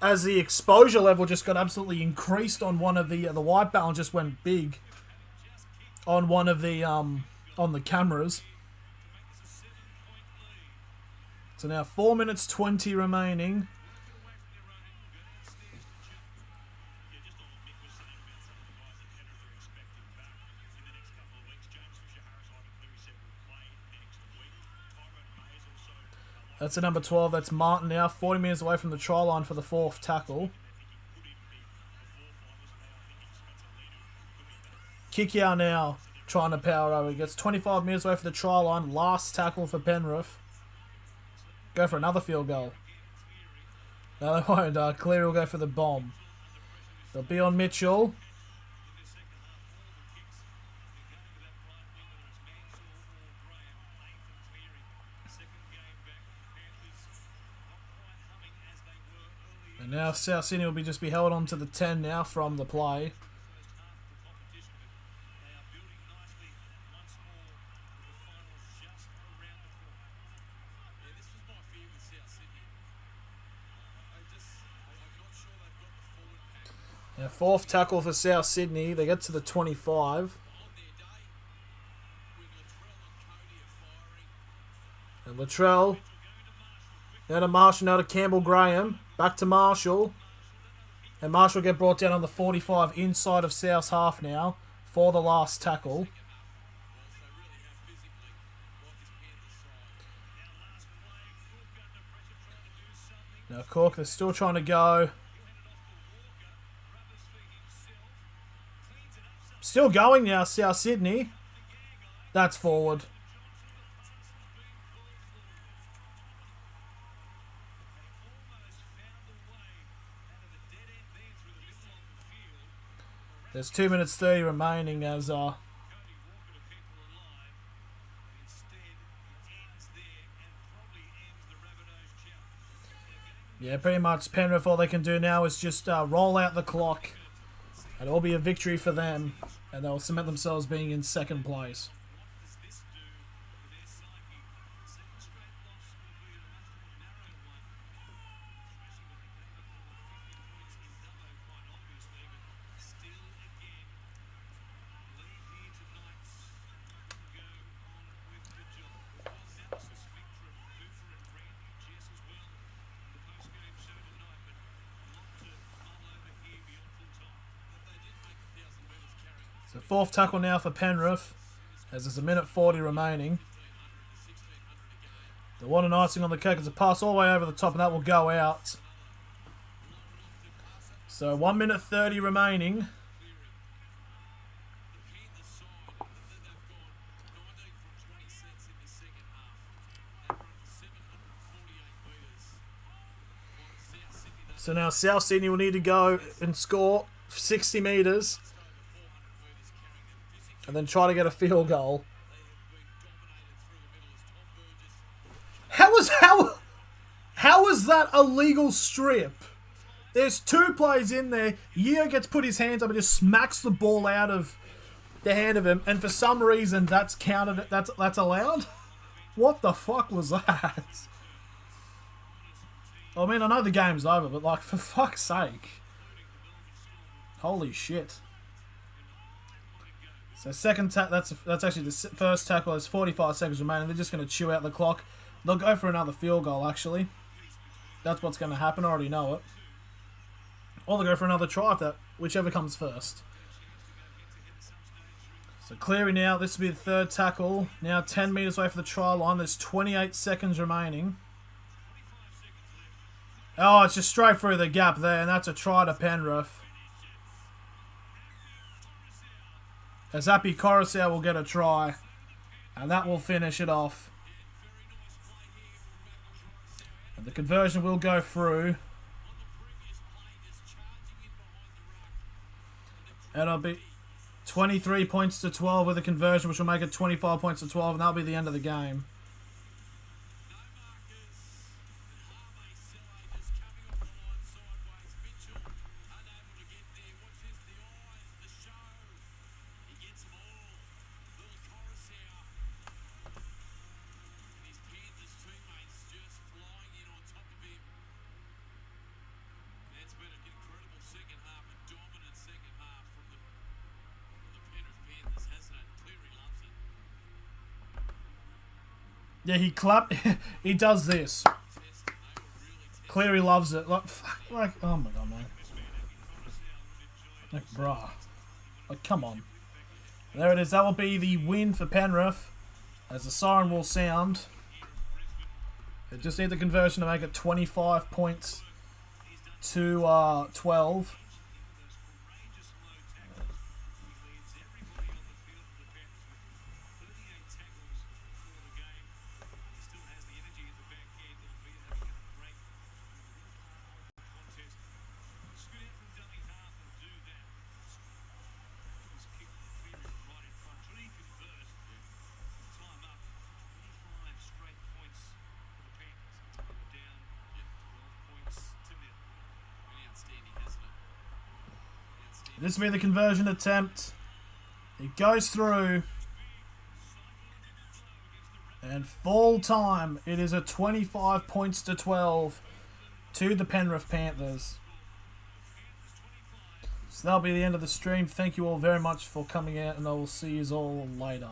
As the exposure level just got absolutely increased on one of the white balance just went big on one of the on the cameras. So now 4 minutes 20 remaining. That's the number 12. That's Martin now. 40 metres away from the try line for the fourth tackle. Kikiao now trying to power over. He gets 25 metres away from the try line. Last tackle for Penrith. Go for another field goal. No, they won't. Cleary will go for the bomb. They'll be on Mitchell. And now South Sydney will just be held on to the 10 now from the play. Now, fourth tackle for South Sydney. They get to the 25. And Latrell. Now to Marshall, now to Campbell Graham. Back to Marshall. And Marshall get brought down on the 45 inside of South's half now for the last tackle. Now Cork, they're still trying to go. Still going now, South Sydney. That's forward. There's 2 minutes 30 remaining as yeah, pretty much Penrith, all they can do now is just roll out the clock. And it'll be a victory for them. And they'll cement themselves being in second place. So fourth tackle now for Penrith, as there's 1:40 remaining. The one and icing on the cake is a pass all the way over the top, and that will go out. So 1:30 remaining. So now South Sydney will need to go and score 60 metres. And then try to get a field goal. How is that a legal strip? There's two plays in there. Yeo gets put his hands up and just smacks the ball out of the hand of him, and for some reason that's counted. That's allowed. What the fuck was that? I mean, I know the game's over, but like, for fuck's sake, holy shit. So second that's actually the first tackle. There's 45 seconds remaining. They're just going to chew out the clock. They'll go for another field goal, actually. That's what's going to happen. I already know it. Or they'll go for another try, whichever comes first. So Cleary now. This will be the third tackle. Now 10 metres away from the try line. There's 28 seconds remaining. Oh, it's just straight through the gap there, and that's a try to Penrith. As Api Coruscant will get a try, and that will finish it off. And the conversion will go through. And it'll be 23 points to 12 with a conversion, which will make it 25 points to 12, and that'll be the end of the game. Yeah, he clapped. He does this. Cleary loves it. Like, oh my god, man. Like, bruh. Like, come on. There it is. That will be the win for Penrith, as the siren will sound. They just need the conversion to make it 25 points to 12. This will be the conversion attempt. It goes through. And full time, it is a 25 points to 12 to the Penrith Panthers. So that'll be the end of the stream. Thank you all very much for coming out, and I will see you all later.